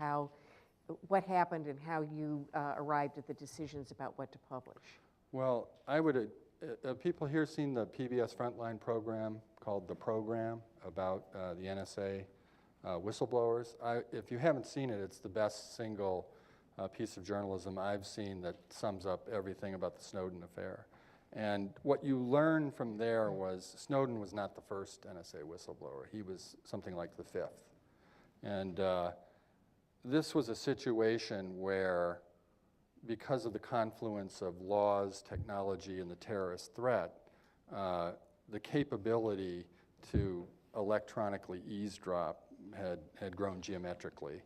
what happened and how you arrived at the decisions about what to publish. Well, I would, have people here seen the PBS Frontline program called The Program about the NSA whistleblowers? If you haven't seen it, it's the best single piece of journalism I've seen that sums up everything about the Snowden affair. And what you learn from there was Snowden was not the first NSA whistleblower. He was something like the fifth. And this was a situation where, because of the confluence of laws, technology, and the terrorist threat, the capability to electronically eavesdrop had grown geometrically.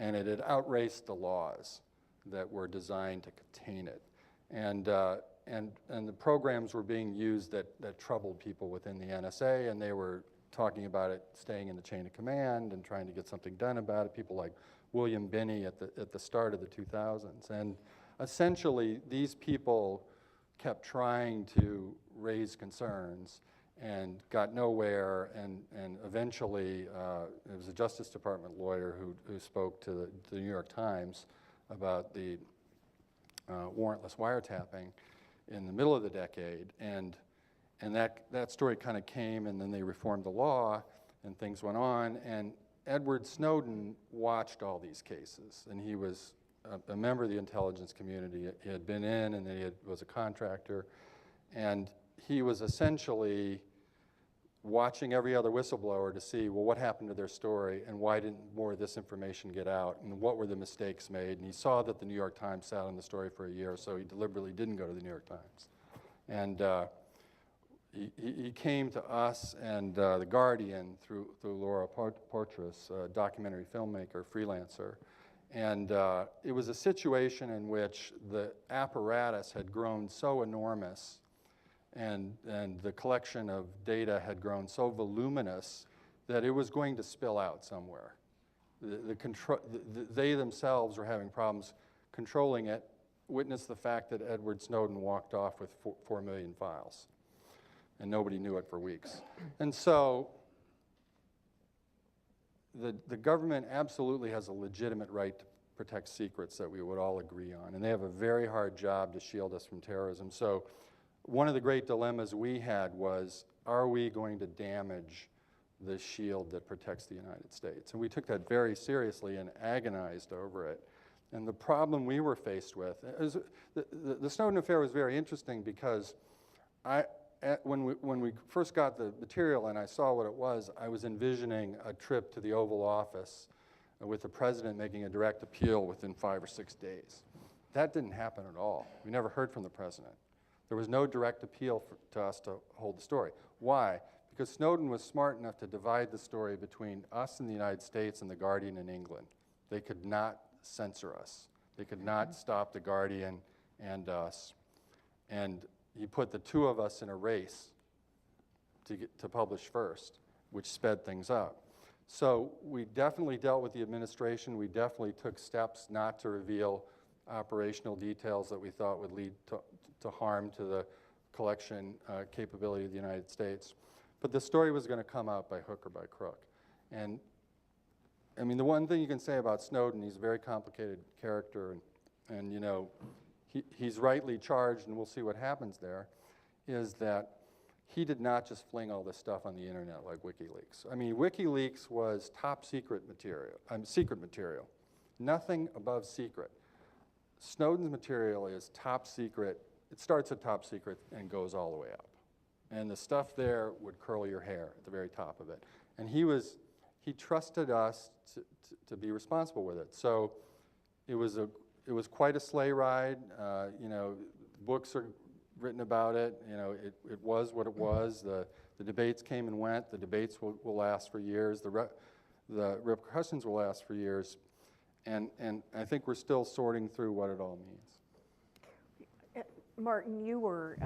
And it had outraced the laws that were designed to contain it. And the programs were being used that troubled people within the NSA, and they were talking about it staying in the chain of command and trying to get something done about it, people like William Binney at the start of the 2000s. And essentially, these people kept trying to raise concerns and got nowhere, and eventually it was a Justice Department lawyer who spoke to the New York Times about the warrantless wiretapping in the middle of the decade, and that story kind of came, and then they reformed the law, and things went on, and Edward Snowden watched all these cases, and he was a member of the intelligence community. He had been in, and he was a contractor, and he was essentially watching every other whistleblower to see, well, what happened to their story, and why didn't more of this information get out, and what were the mistakes made. And he saw that the New York Times sat on the story for a year, so he deliberately didn't go to the New York Times. And he came to us and The Guardian through Laura Portress, a documentary filmmaker, freelancer. And it was a situation in which the apparatus had grown so enormous and the collection of data had grown so voluminous that it was going to spill out somewhere. They themselves were having problems controlling it. Witness the fact that Edward Snowden walked off with 4 million files, and nobody knew it for weeks. And so the government absolutely has a legitimate right to protect secrets that we would all agree on, and they have a very hard job to shield us from terrorism. So one of the great dilemmas we had was, are we going to damage the shield that protects the United States? And we took that very seriously and agonized over it. And the problem we were faced with is the Snowden affair was very interesting because when we first got the material and I saw what it was, I was envisioning a trip to the Oval Office with the president making a direct appeal within 5 or 6 days. That didn't happen at all. We never heard from the president. There was no direct appeal to us to hold the story. Why? Because Snowden was smart enough to divide the story between us in the United States and The Guardian in England. They could not censor us. They could not stop The Guardian and us. And he put the two of us in a race to publish first. which sped things up. So we definitely dealt with the administration. We definitely took steps not to reveal operational details that we thought would lead to harm to the collection capability of the United States. But the story was going to come out by hook or by crook. And I mean, the one thing you can say about Snowden, he's a very complicated character, and you know, he's rightly charged, and we'll see what happens there, is that he did not just fling all this stuff on the internet like WikiLeaks. I mean, WikiLeaks was top secret material, nothing above secret. Snowden's material is top secret. It starts at top secret and goes all the way up. And the stuff there would curl your hair at the very top of it. And he trusted us to be responsible with it. So it was quite a sleigh ride. You know, books are written about it. You know, it was what it was. The debates came and went. The debates will last for years. The repercussions will last for years. And I think we're still sorting through what it all means. Martin, you were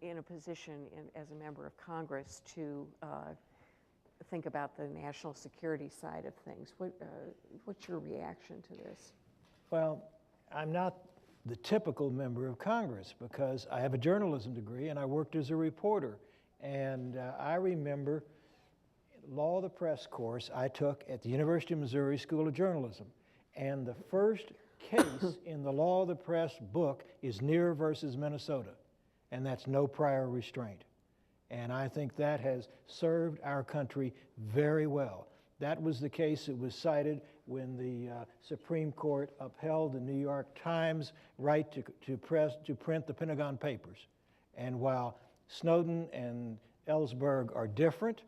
in a position as a member of Congress to think about the national security side of things. What's your reaction to this? Well, I'm not the typical member of Congress because I have a journalism degree and I worked as a reporter. And I remember Law of the Press course I took at the University of Missouri School of Journalism. And the first case in the Law of the Press book is Neer versus Minnesota. And that's no prior restraint. And I think that has served our country very well. That was the case that was cited when the Supreme Court upheld the New York Times right to print the Pentagon Papers. And while Snowden and Ellsberg are different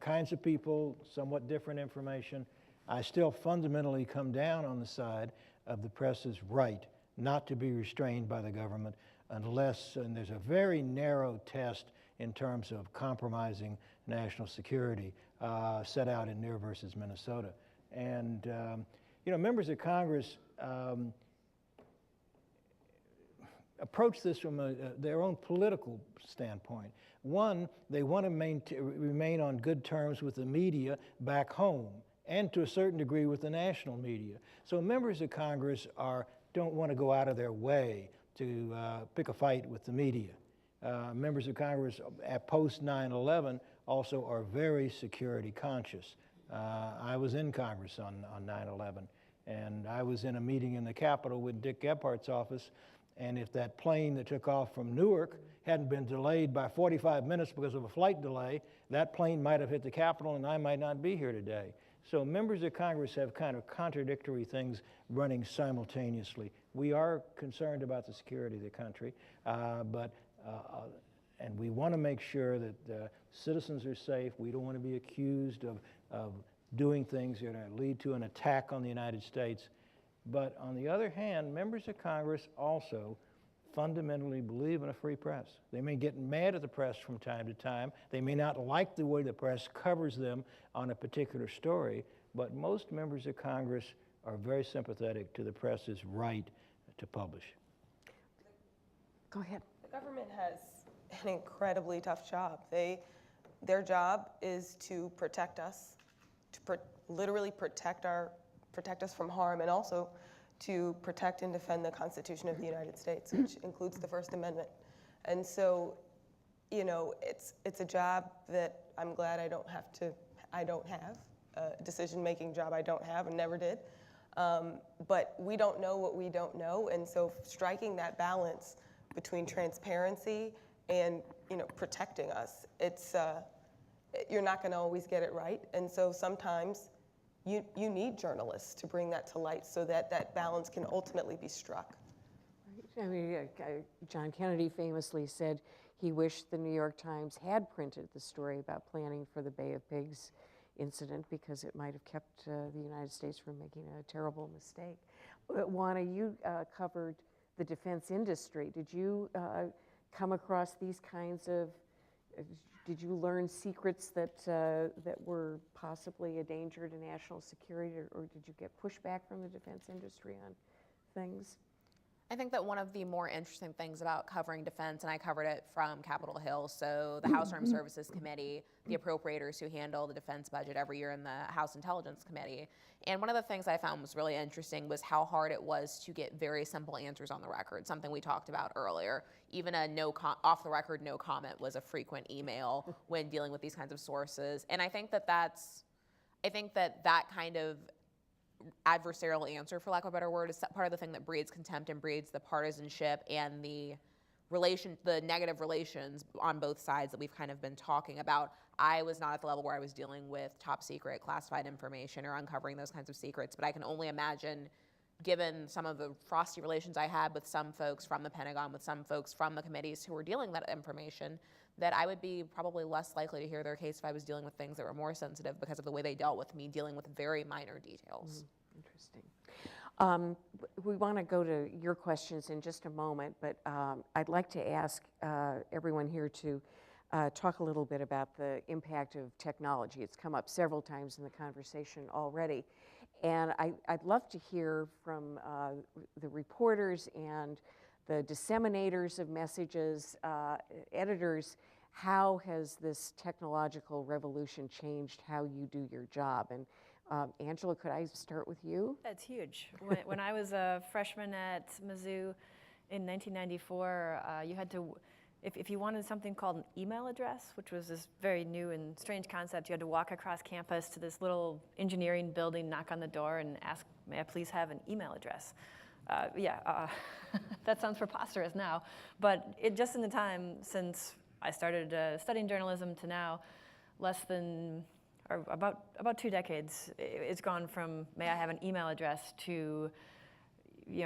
kinds of people, somewhat different information, I still fundamentally come down on the side of the press's right not to be restrained by the government unless, and there's a very narrow test in terms of compromising national security set out in Neer versus Minnesota. And, you know, members of Congress approach this from their own political standpoint. One, they want to remain on good terms with the media back home and to a certain degree with the national media. So members of Congress don't want to go out of their way to pick a fight with the media. Members of Congress at post 9/11 also are very security conscious. I was in Congress on 9/11, and I was in a meeting in the Capitol with Dick Gephardt's office, and if that plane that took off from Newark hadn't been delayed by 45 minutes because of a flight delay, that plane might have hit the Capitol and I might not be here today. So members of Congress have kind of contradictory things running simultaneously. We are concerned about the security of the country, and we want to make sure that citizens are safe. We don't want to be accused of doing things that are going to lead to an attack on the United States. But on the other hand, members of Congress also fundamentally believe in a free press. They may get mad at the press from time to time. They may not like the way the press covers them on a particular story, but most members of Congress are very sympathetic to the press's right to publish. Go ahead. The government has an incredibly tough job. Their job is to protect us, to literally protect us from harm, and also to protect and defend the Constitution of the United States, which includes the First Amendment. And so, you know, it's a job that I'm glad I don't have, a decision-making job I don't have and never did. But we don't know what we don't know, and so striking that balance between transparency and, you know, protecting us, you're not going to always get it right, and so sometimes you need journalists to bring that to light so that that balance can ultimately be struck. I mean, John Kennedy famously said he wished the New York Times had printed the story about planning for the Bay of Pigs incident because it might have kept the United States from making a terrible mistake. Juana, you covered the defense industry. Did you come across these kinds of, did you learn secrets that were possibly a danger to national security, or did you get pushback from the defense industry on things? I think that one of the more interesting things about covering defense, and I covered it from Capitol Hill, so the House Armed Services Committee, the appropriators who handle the defense budget every year in the House Intelligence Committee. And one of the things I found was really interesting was how hard it was to get very simple answers on the record, something we talked about earlier. Even a off the record no comment was a frequent email when dealing with these kinds of sources. And I think that that kind of adversarial answer, for lack of a better word, is part of the thing that breeds contempt and breeds the partisanship and the negative relations on both sides that we've kind of been talking about. I was not at the level where I was dealing with top secret classified information or uncovering those kinds of secrets, but I can only imagine, given some of the frosty relations I had with some folks from the Pentagon, with some folks from the committees who were dealing that information, that I would be probably less likely to hear their case if I was dealing with things that were more sensitive because of the way they dealt with me dealing with very minor details. Interesting. We want to go to your questions in just a moment, but I'd like to ask everyone here to talk a little bit about the impact of technology. It's come up several times in the conversation already. And I'd love to hear from the reporters and the disseminators of messages, editors, how has this technological revolution changed how you do your job? And Angela, could I start with you? That's huge. When I was a freshman at Mizzou in 1994, you had to, if you wanted something called an email address, which was this very new and strange concept, you had to walk across campus to this little engineering building, knock on the door, and ask, may I please have an email address? That sounds preposterous now, but just in the time since I started studying journalism to now, about 2 decades, it's gone from, may I have an email address, to,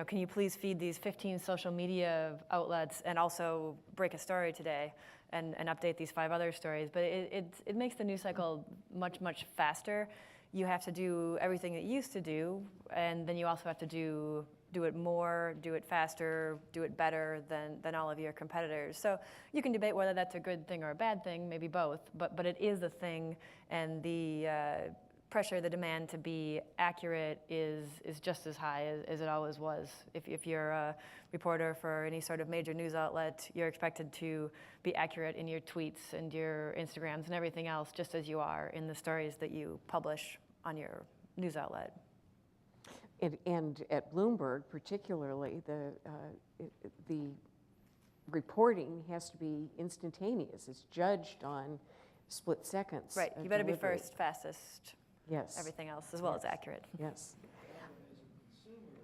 can you please feed these 15 social media outlets and also break a story today and update these 5 other stories. But it makes the news cycle much, much faster. You have to do everything that you used to do, and then you also have to do it more, do it faster, do it better than all of your competitors. So you can debate whether that's a good thing or a bad thing, maybe both, but it is a thing, and the pressure, the demand to be accurate is just as high as it always was. If you're a reporter for any sort of major news outlet, you're expected to be accurate in your tweets and your Instagrams and everything else, just as you are in the stories that you publish on your news outlet. And at Bloomberg, particularly, the reporting has to be instantaneous. It's judged on split seconds. Right. You better be first, fastest. Yes. Everything else, as well as accurate. Yes.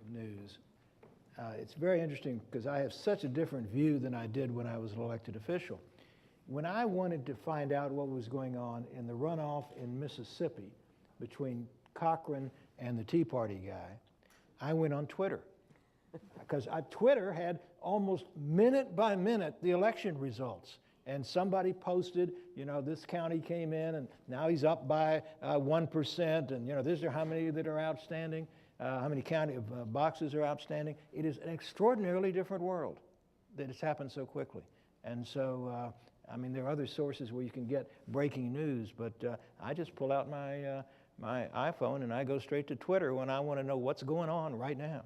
News. It's very interesting because I have such a different view than I did when I was an elected official. When I wanted to find out what was going on in the runoff in Mississippi between Cochran and the Tea Party guy, I went on Twitter because Twitter had almost minute by minute the election results. And somebody posted, this county came in and now he's up by 1%, and these are how many that are outstanding, how many county boxes are outstanding. It is an extraordinarily different world that it's happened so quickly. And so, there are other sources where you can get breaking news, but I just pull out my iPhone and I go straight to Twitter when I want to know what's going on right now.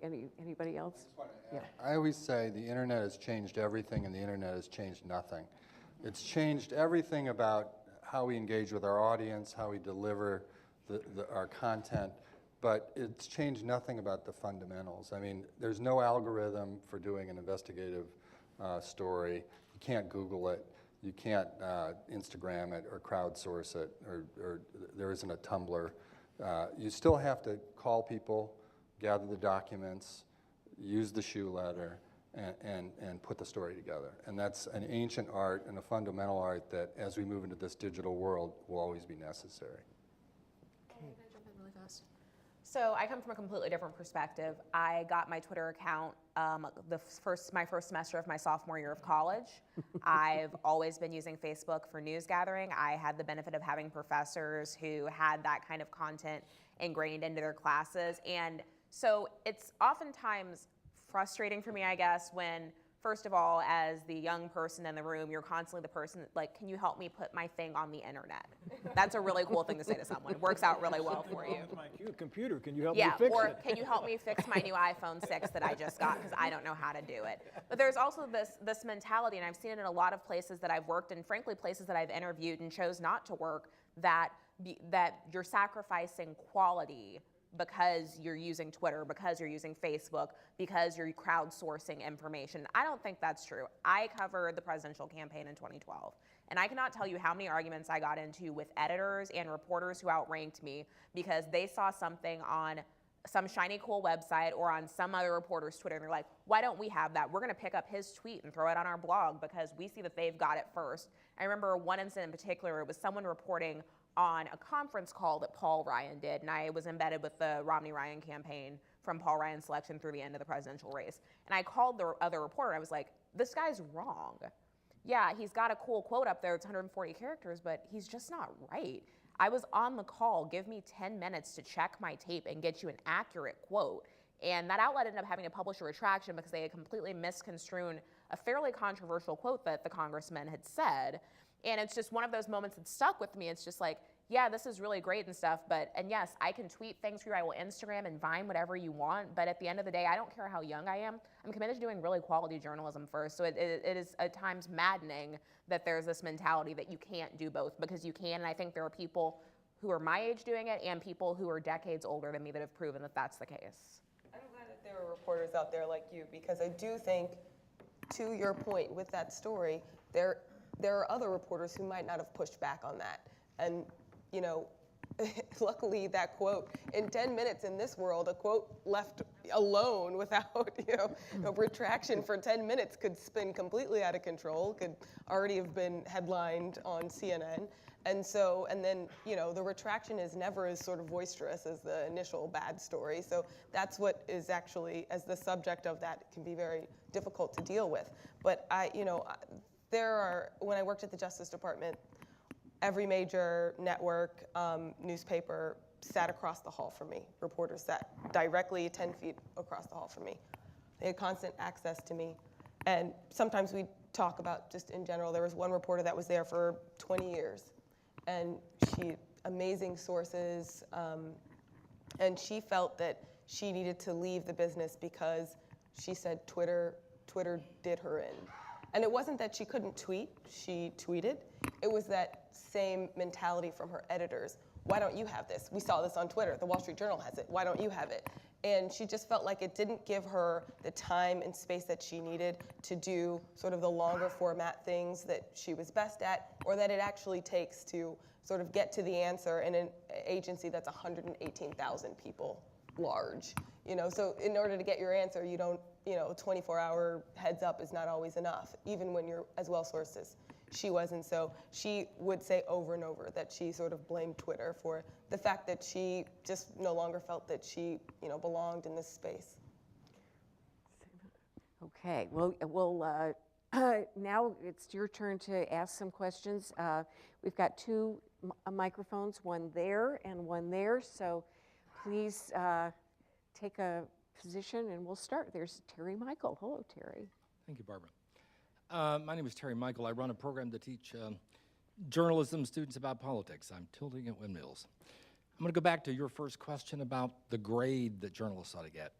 Anybody else? Yeah. I always say the internet has changed everything and the internet has changed nothing. It's changed everything about how we engage with our audience, how we deliver our content, but it's changed nothing about the fundamentals. There's no algorithm for doing an investigative story. You can't Google it. You can't Instagram it or crowdsource it, or there isn't a Tumblr. You still have to call people, gather the documents, use the shoe letter, and put the story together. And that's an ancient art and a fundamental art that, as we move into this digital world, will always be necessary. Can I jump in really fast? So I come from a completely different perspective. I got my Twitter account my first semester of my sophomore year of college. I've always been using Facebook for news gathering. I had the benefit of having professors who had that kind of content ingrained into their classes. And so it's oftentimes frustrating for me, I guess, when first of all, as the young person in the room, you're constantly the person that, like, can you help me put my thing on the internet? That's a really cool thing to say to someone. It works out really well for you. My computer, can you help me Yeah, fix or it? can you help me fix my new iPhone 6 that I just got because I don't know how to do it. But there's also this mentality, and I've seen it in a lot of places that I've worked, and frankly places that I've interviewed and chose not to work, that you're sacrificing quality because you're using Twitter, because you're using Facebook, because you're crowdsourcing information. I don't think that's true. I covered the presidential campaign in 2012, and I cannot tell you how many arguments I got into with editors and reporters who outranked me because they saw something on some shiny cool website or on some other reporter's Twitter, and they're like, why don't we have that? We're gonna pick up his tweet and throw it on our blog because we see that they've got it first. I remember one incident in particular, it was someone reporting on a conference call that Paul Ryan did, and I was embedded with the Romney-Ryan campaign from Paul Ryan's selection through the end of the presidential race. And I called the other reporter, and I was like, this guy's wrong. Yeah, he's got a cool quote up there, it's 140 characters, but he's just not right. I was on the call, give me 10 minutes to check my tape and get you an accurate quote. And that outlet ended up having to publish a retraction because they had completely misconstrued a fairly controversial quote that the congressman had said. And it's just one of those moments that stuck with me. It's just like, yeah, this is really great and stuff, and yes, I can tweet things for you, I will Instagram and Vine whatever you want, but at the end of the day, I don't care how young I am. I'm committed to doing really quality journalism first, so it is at times maddening that there's this mentality that you can't do both, because you can, and I think there are people who are my age doing it and people who are decades older than me that have proven that that's the case. I'm glad that there are reporters out there like you, because I do think, to your point with that story, there are other reporters who might not have pushed back on that. And, you know, luckily that quote, in 10 minutes in this world, a quote left alone without, a retraction for 10 minutes could spin completely out of control, could already have been headlined on CNN. And then, the retraction is never as sort of boisterous as the initial bad story. So that's what is actually, as the subject of that, can be very difficult to deal with. But when I worked at the Justice Department, every major network, newspaper sat across the hall from me. Reporters sat directly 10 feet across the hall from me. They had constant access to me. And sometimes we talk about, just in general, there was one reporter that was there for 20 years. And she, amazing sources, and she felt that she needed to leave the business because she said Twitter did her in. And it wasn't that she couldn't tweet, she tweeted. It was that same mentality from her editors. Why don't you have this? We saw this on Twitter. The Wall Street Journal has it. Why don't you have it? And she just felt like it didn't give her the time and space that she needed to do sort of the longer format things that she was best at, or that it actually takes to sort of get to the answer in an agency that's 118,000 people large. So in order to get your answer, you don't, a 24-hour heads up is not always enough, even when you're as well sourced as she was. And so she would say over and over that she sort of blamed Twitter for the fact that she just no longer felt that she, belonged in this space. Okay, well, now it's your turn to ask some questions. We've got two microphones, one there and one there, so please take a position and we'll start. There's Terry Michael. Hello, Terry. Thank you, Barbara. My name is Terry Michael. I run a program to teach journalism students about politics. I'm tilting at windmills. I'm going to go back to your first question about the grade that journalists ought to get.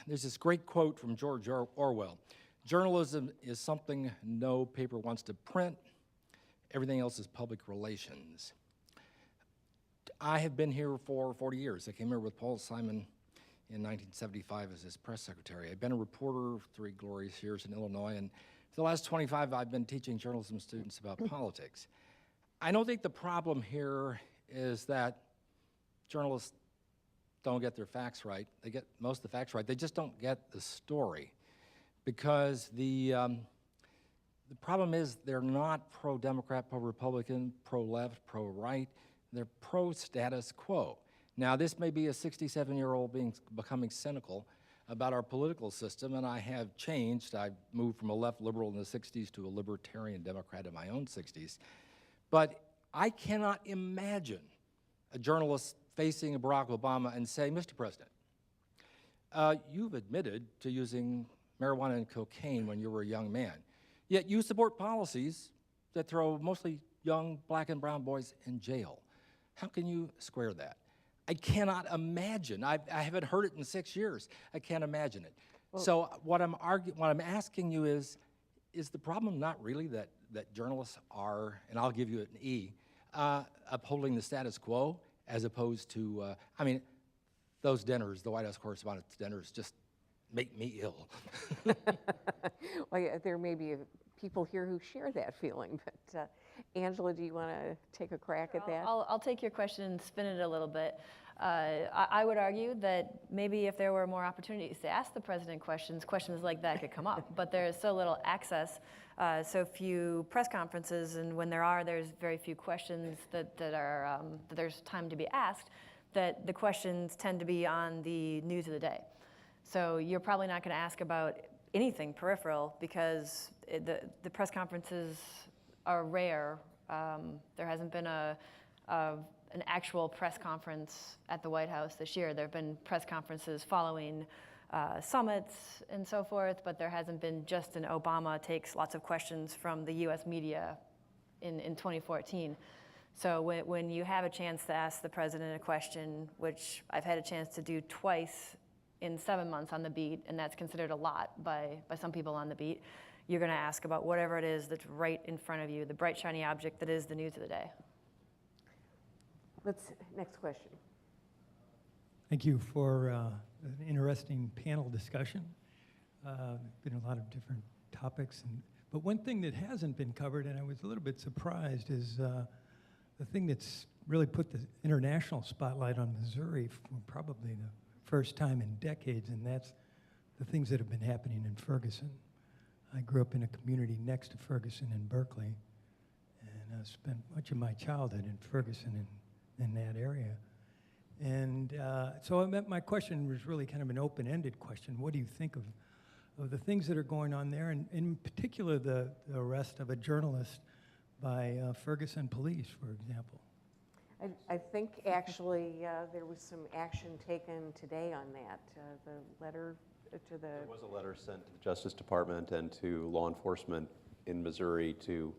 There's this great quote from George Orwell. Journalism is something no paper wants to print. Everything else is public relations. I have been here for 40 years. I came here with Paul Simon in 1975 as his press secretary. I've been a reporter 3 glorious years in Illinois, and for the last 25, I've been teaching journalism students about politics. I don't think the problem here is that journalists don't get their facts right. They get most of the facts right. They just don't get the story, because the problem is they're not pro-Democrat, pro-Republican, pro-left, pro-right. They're pro-status quo. Now, this may be a 67-year-old becoming cynical about our political system, and I have changed. I moved from a left liberal in the 60s to a libertarian Democrat in my own 60s. But I cannot imagine a journalist facing Barack Obama and saying, Mr. President, you've admitted to using marijuana and cocaine when you were a young man. Yet you support policies that throw mostly young black and brown boys in jail. How can you square that? I cannot imagine. I haven't heard it in 6 years. I can't imagine it. So what I'm asking you is the problem not really that journalists are, and I'll give you an E, upholding the status quo as opposed to, I mean, those dinners, the White House correspondents' dinners, just make me ill. Well, yeah, there may be people here who share that feeling, but Angela, do you want to take a crack at that? I'll take your question and spin it a little bit. I would argue that maybe if there were more opportunities to ask the president questions like that could come up, but there is so little access, so few press conferences, and when there are, there's very few questions that there's time to be asked, that the questions tend to be on the news of the day. So you're probably not going to ask about anything peripheral because the press conferences are rare. There hasn't been an actual press conference at the White House this year. There have been press conferences following summits and so forth, but there hasn't been just an Obama takes lots of questions from the US media in 2014. So when you have a chance to ask the president a question, which I've had a chance to do twice in 7 months on the beat, and that's considered a lot by some people on the beat, you're going to ask about whatever it is that's right in front of you, the bright, shiny object that is the news of the day. Next question. Thank you for an interesting panel discussion. Been a lot of different topics, but one thing that hasn't been covered, and I was a little bit surprised, is the thing that's really put the international spotlight on Missouri for probably the first time in decades, and that's the things that have been happening in Ferguson. I grew up in a community next to Ferguson in Berkeley, and I spent much of my childhood in Ferguson in that area. And so my question was really kind of an open-ended question. What do you think of the things that are going on there, and in particular the arrest of a journalist by Ferguson police, for example? I think actually there was some action taken today on that. The letter to the... There was a letter sent to the Justice Department and to law enforcement in Missouri to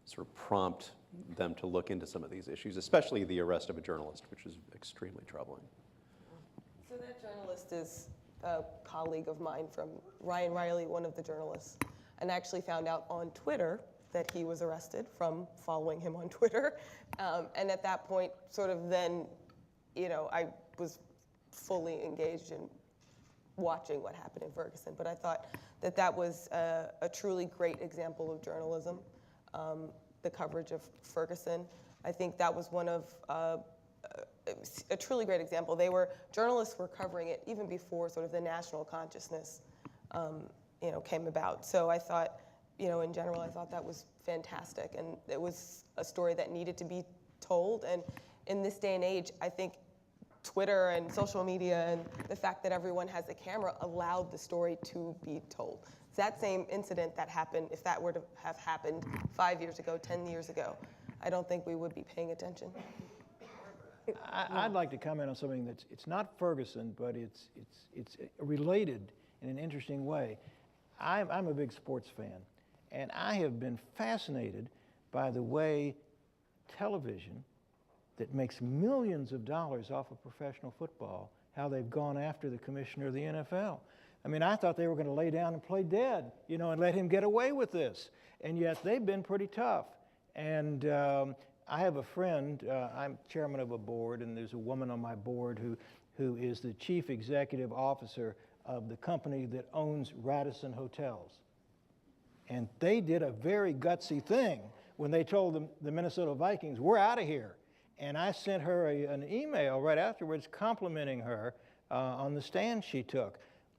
sort of prompt them to look into some of these issues, especially the arrest of a journalist, which is extremely troubling. So that journalist is a colleague of mine from Ryan Riley, one of the journalists, and actually found out on Twitter that he was arrested from following him on Twitter. And at that point, sort of then, I was fully engaged in watching what happened in Ferguson. But I thought that was a truly great example of journalism, the coverage of Ferguson. I think that was one of a truly great example. Journalists were covering it even before sort of the national consciousness, came about. So I thought, in general, I thought that was fantastic, and it was a story that needed to be told. And in this day and age, I think Twitter and social media and the fact that everyone has a camera allowed the story to be told. That same incident that happened, if that were to have happened 5 years ago, 10 years ago, I don't think we would be paying attention. I'd like to comment on something it's not Ferguson, but it's related in an interesting way. I'm a big sports fan, and I have been fascinated by the way television that makes millions of dollars off of professional football, how they've gone after the commissioner of the NFL. I mean, I thought they were going to lay down and play dead, and let him get away with this. And yet they've been pretty tough. And I have a friend, I'm chairman of a board, and there's a woman on my board who is the chief executive officer of the company that owns Radisson Hotels. And they did a very gutsy thing when they told the Minnesota Vikings, we're out of here. And I sent her an email right afterwards complimenting her on the stand she took.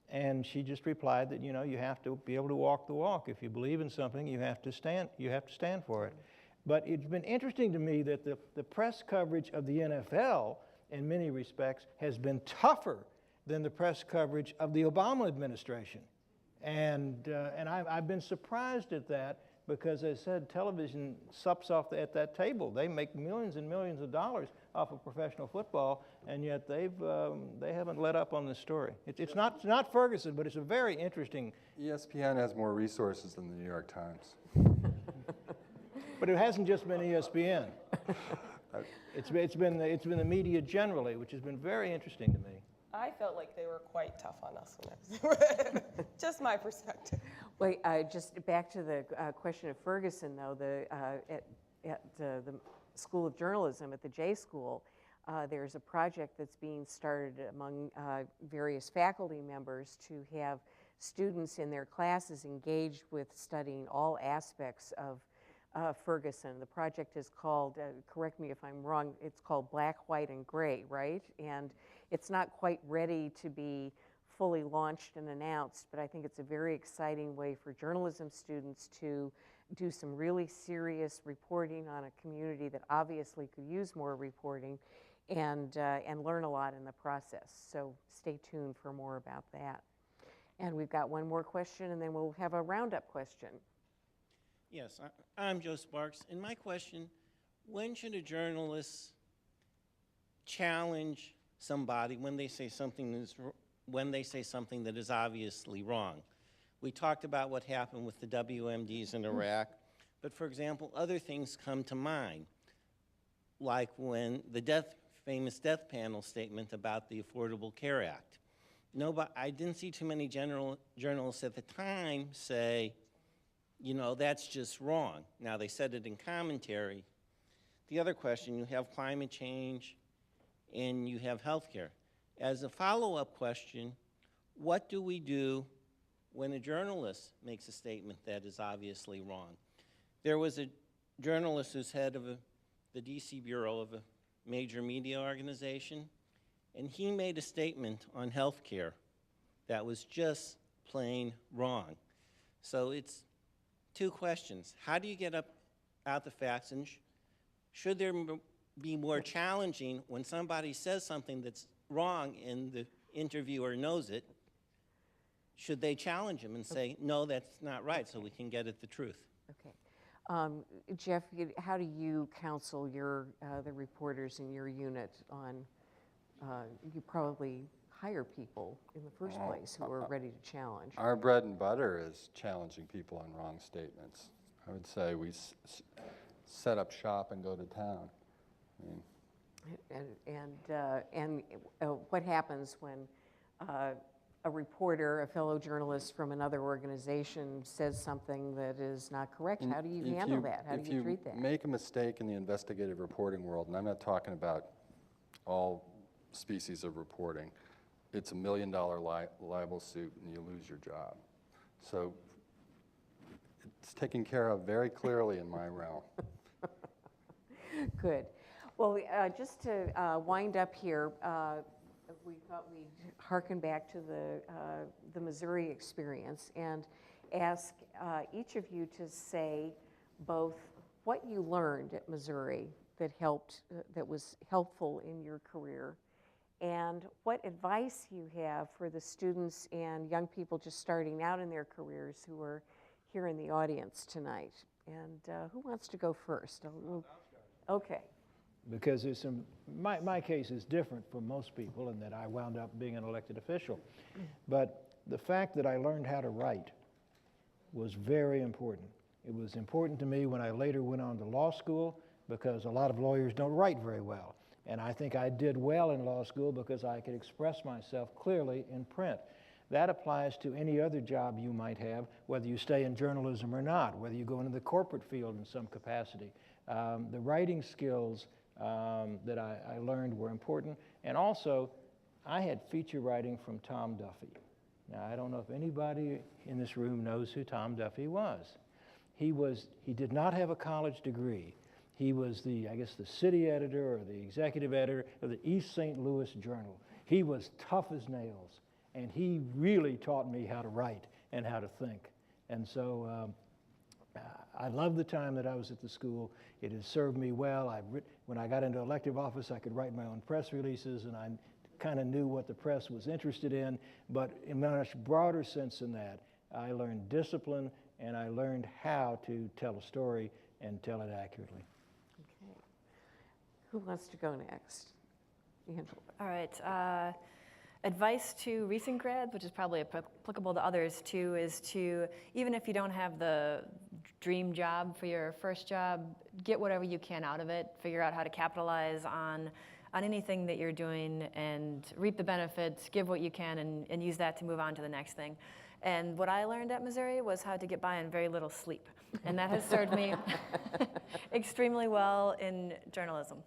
And she just replied that, you have to be able to walk the walk. If you believe in something, you have to stand for it. But it's been interesting to me that the press coverage of the NFL, in many respects, has been tougher than the press coverage of the Obama administration. And I've been surprised at that because, as I said, television sups off at that table. They make millions and millions of dollars off of professional football, and yet they haven't let up on this story. It's not Ferguson, but it's a very interesting. ESPN has more resources than the New York Times. But it hasn't just been ESPN. It's been the media generally, which has been very interesting to me. I felt like they were quite tough on us just my perspective. Wait, just back to the question of Ferguson, though, at the School of Journalism, at the J School, there's a project that's being started among various faculty members to have students in their classes engaged with studying all aspects of Ferguson. The project is called, correct me if I'm wrong, it's called Black, White, and Gray, right? And it's not quite ready to be fully launched and announced, but I think it's a very exciting way for journalism students to do some really serious reporting on a community that obviously could use more reporting, and learn a lot in the process. So stay tuned for more about that. And we've got one more question, and then we'll have a roundup question. Yes, I'm Joe Sparks, and my question, when should a journalist challenge somebody when they say something that is obviously wrong? We talked about what happened with the WMDs in Iraq, but for example, other things come to mind, like when the famous death panel statement about the Affordable Care Act. I didn't see too many journalists at the time say, you know, that's just wrong. Now, they said it in commentary. The other question, you have climate change and you have healthcare. As a follow-up question, what do we do when a journalist makes a statement that is obviously wrong? There was a journalist who's head of the DC bureau of a major media organization, and he made a statement on healthcare that was just plain wrong. So it's two questions. How do you get out the facts, and should there be more challenging when somebody says something that's wrong and the interviewer knows it? Should they challenge him and say, no, that's not right, so we can get at the truth? Okay. Jeff, how do you counsel the reporters in your unit on, you probably hire people in the first place who are ready to challenge? Our bread and butter is challenging people on wrong statements. I would say we set up shop and go to town. I mean, what happens when a reporter, a fellow journalist from another organization says something that is not correct? How do you handle that? How do you treat that? If you make a mistake in the investigative reporting world, and I'm not talking about all species of reporting, it's $1 million libel suit and you lose your job. So it's taken care of very clearly in my realm. Good. Well, just to wind up here, we thought we'd harken back to the Missouri experience and ask each of you to say both what you learned at Missouri that was helpful in your career, and what advice you have for the students and young people just starting out in their careers who are here in the audience tonight. And who wants to go first? Okay. Because my case is different from most people in that I wound up being an elected official. But the fact that I learned how to write was very important. It was important to me when I later went on to law school, because a lot of lawyers don't write very well. And I think I did well in law school because I could express myself clearly in print. That applies to any other job you might have, whether you stay in journalism or not, whether you go into the corporate field in some capacity. The writing skills that I learned were important. And also, I had feature writing from Tom Duffy. Now, I don't know if anybody in this room knows who Tom Duffy was. He did not have a college degree. He was the city editor or the executive editor of the East St. Louis Journal. He was tough as nails, and he really taught me how to write and how to think. And so I love the time that I was at the school. It has served me well. When I got into elective office, I could write my own press releases, and I kind of knew what the press was interested in. But in a much broader sense than that, I learned discipline, and I learned how to tell a story and tell it accurately. Who wants to go next? Angela. All right. Advice to recent grads, which is probably applicable to others too, is to, even if you don't have the dream job for your first job, get whatever you can out of it. Figure out how to capitalize on anything that you're doing and reap the benefits, give what you can, and use that to move on to the next thing. And what I learned at Missouri was how to get by on very little sleep. And that has served me extremely well in journalism.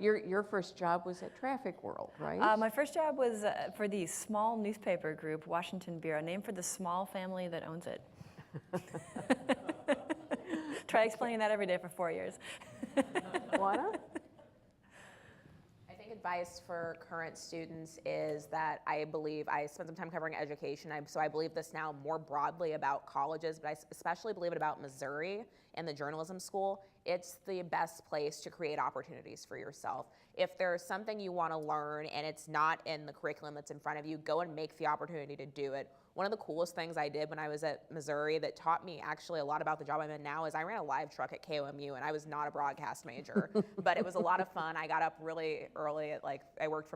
Your first job was at Traffic World, right? My first job was for the small newspaper group, Washington Bureau, named for the small family that owns it. Try explaining that every day for 4 years. Juana? I think advice for current students is that I spent some time covering education, so I believe this now more broadly about colleges, but I especially believe it about Missouri and the journalism school. It's the best place to create opportunities for yourself. If there's something you want to learn and it's not in the curriculum that's in front of you, go and make the opportunity to do it. One of the coolest things I did when I was at Missouri that taught me actually a lot about the job I'm in now is I ran a live truck at KOMU, and I was not a broadcast major, but it was a lot of fun. I got up really early I worked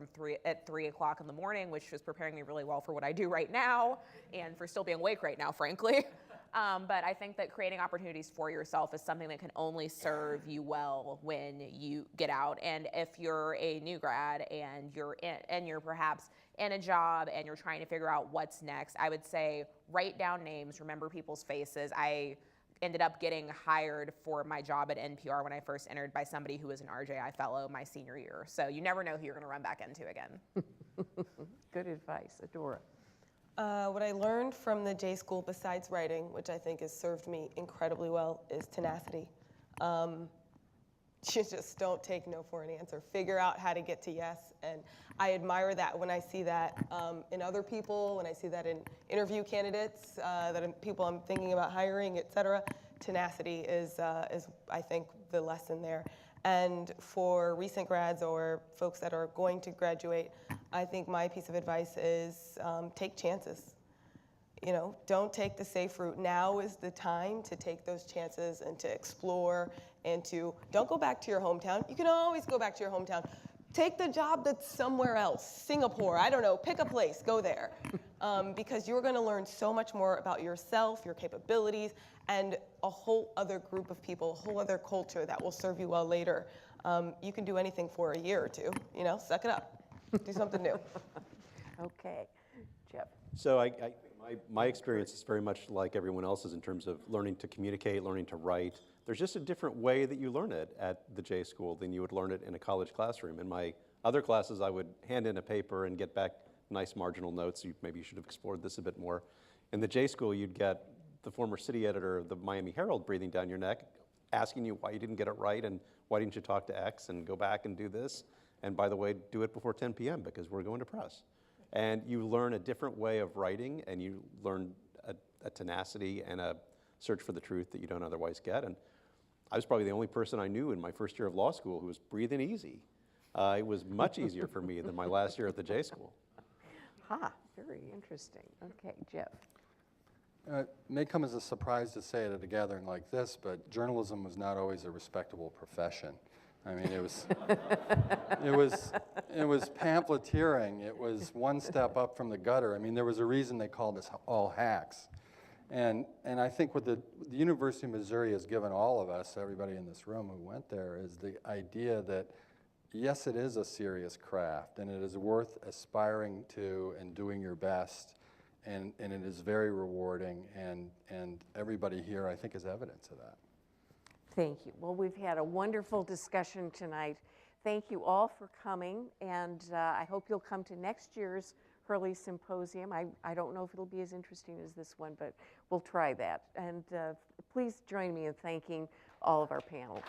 at 3 o'clock in the morning, which was preparing me really well for what I do right now and for still being awake right now, frankly. But I think that creating opportunities for yourself is something that can only serve you well when you get out. And if you're a new grad and you're perhaps in a job and you're trying to figure out what's next, I would say write down names, remember people's faces. I ended up getting hired for my job at NPR when I first entered by somebody who was an RJI fellow my senior year. So you never know who you're going to run back into again. Good advice. Adora. What I learned from the J School, besides writing, which I think has served me incredibly well, is tenacity. You just don't take no for an answer. Figure out how to get to yes, and I admire that when I see that in other people, when I see that in interview candidates, people I'm thinking about hiring, et cetera. Tenacity is I think, the lesson there. And for recent grads or folks that are going to graduate, I think my piece of advice is take chances. You know, don't take the safe route. Now is the time to take those chances and to explore and don't go back to your hometown. You can always go back to your hometown. Take the job that's somewhere else, Singapore, I don't know, pick a place, go there. Because you're gonna learn so much more about yourself, your capabilities, and a whole other group of people, a whole other culture that will serve you well later. You can do anything for a year or two, suck it up, do something new. Okay, Jeff. So my experience is very much like everyone else's in terms of learning to communicate, learning to write. There's just a different way that you learn it at the J School than you would learn it in a college classroom. In my other classes, I would hand in a paper and get back nice marginal notes. Maybe you should have explored this a bit more. In the J School, you'd get the former city editor of the Miami Herald breathing down your neck, asking you why you didn't get it right and why didn't you talk to X and go back and do this. And by the way, do it before 10 p.m. because we're going to press. And you learn a different way of writing, and you learn a tenacity and a search for the truth that you don't otherwise get. And I was probably the only person I knew in my first year of law school who was breathing easy. It was much easier for me than my last year at the J School. Very interesting. Okay, Jeff. It may come as a surprise to say it at a gathering like this, but journalism was not always a respectable profession. I mean, it was pamphleteering. It was one step up from the gutter. I mean, there was a reason they called us all hacks. And I think what the University of Missouri has given all of us, everybody in this room who went there, is the idea that, yes, it is a serious craft, and it is worth aspiring to and doing your best, and it is very rewarding, and everybody here, I think, is evidence of that. Thank you. Well, we've had a wonderful discussion tonight. Thank you all for coming, and I hope you'll come to next year's Hurley Symposium. I don't know if it'll be as interesting as this one, but we'll try that. And please join me in thanking all of our panel.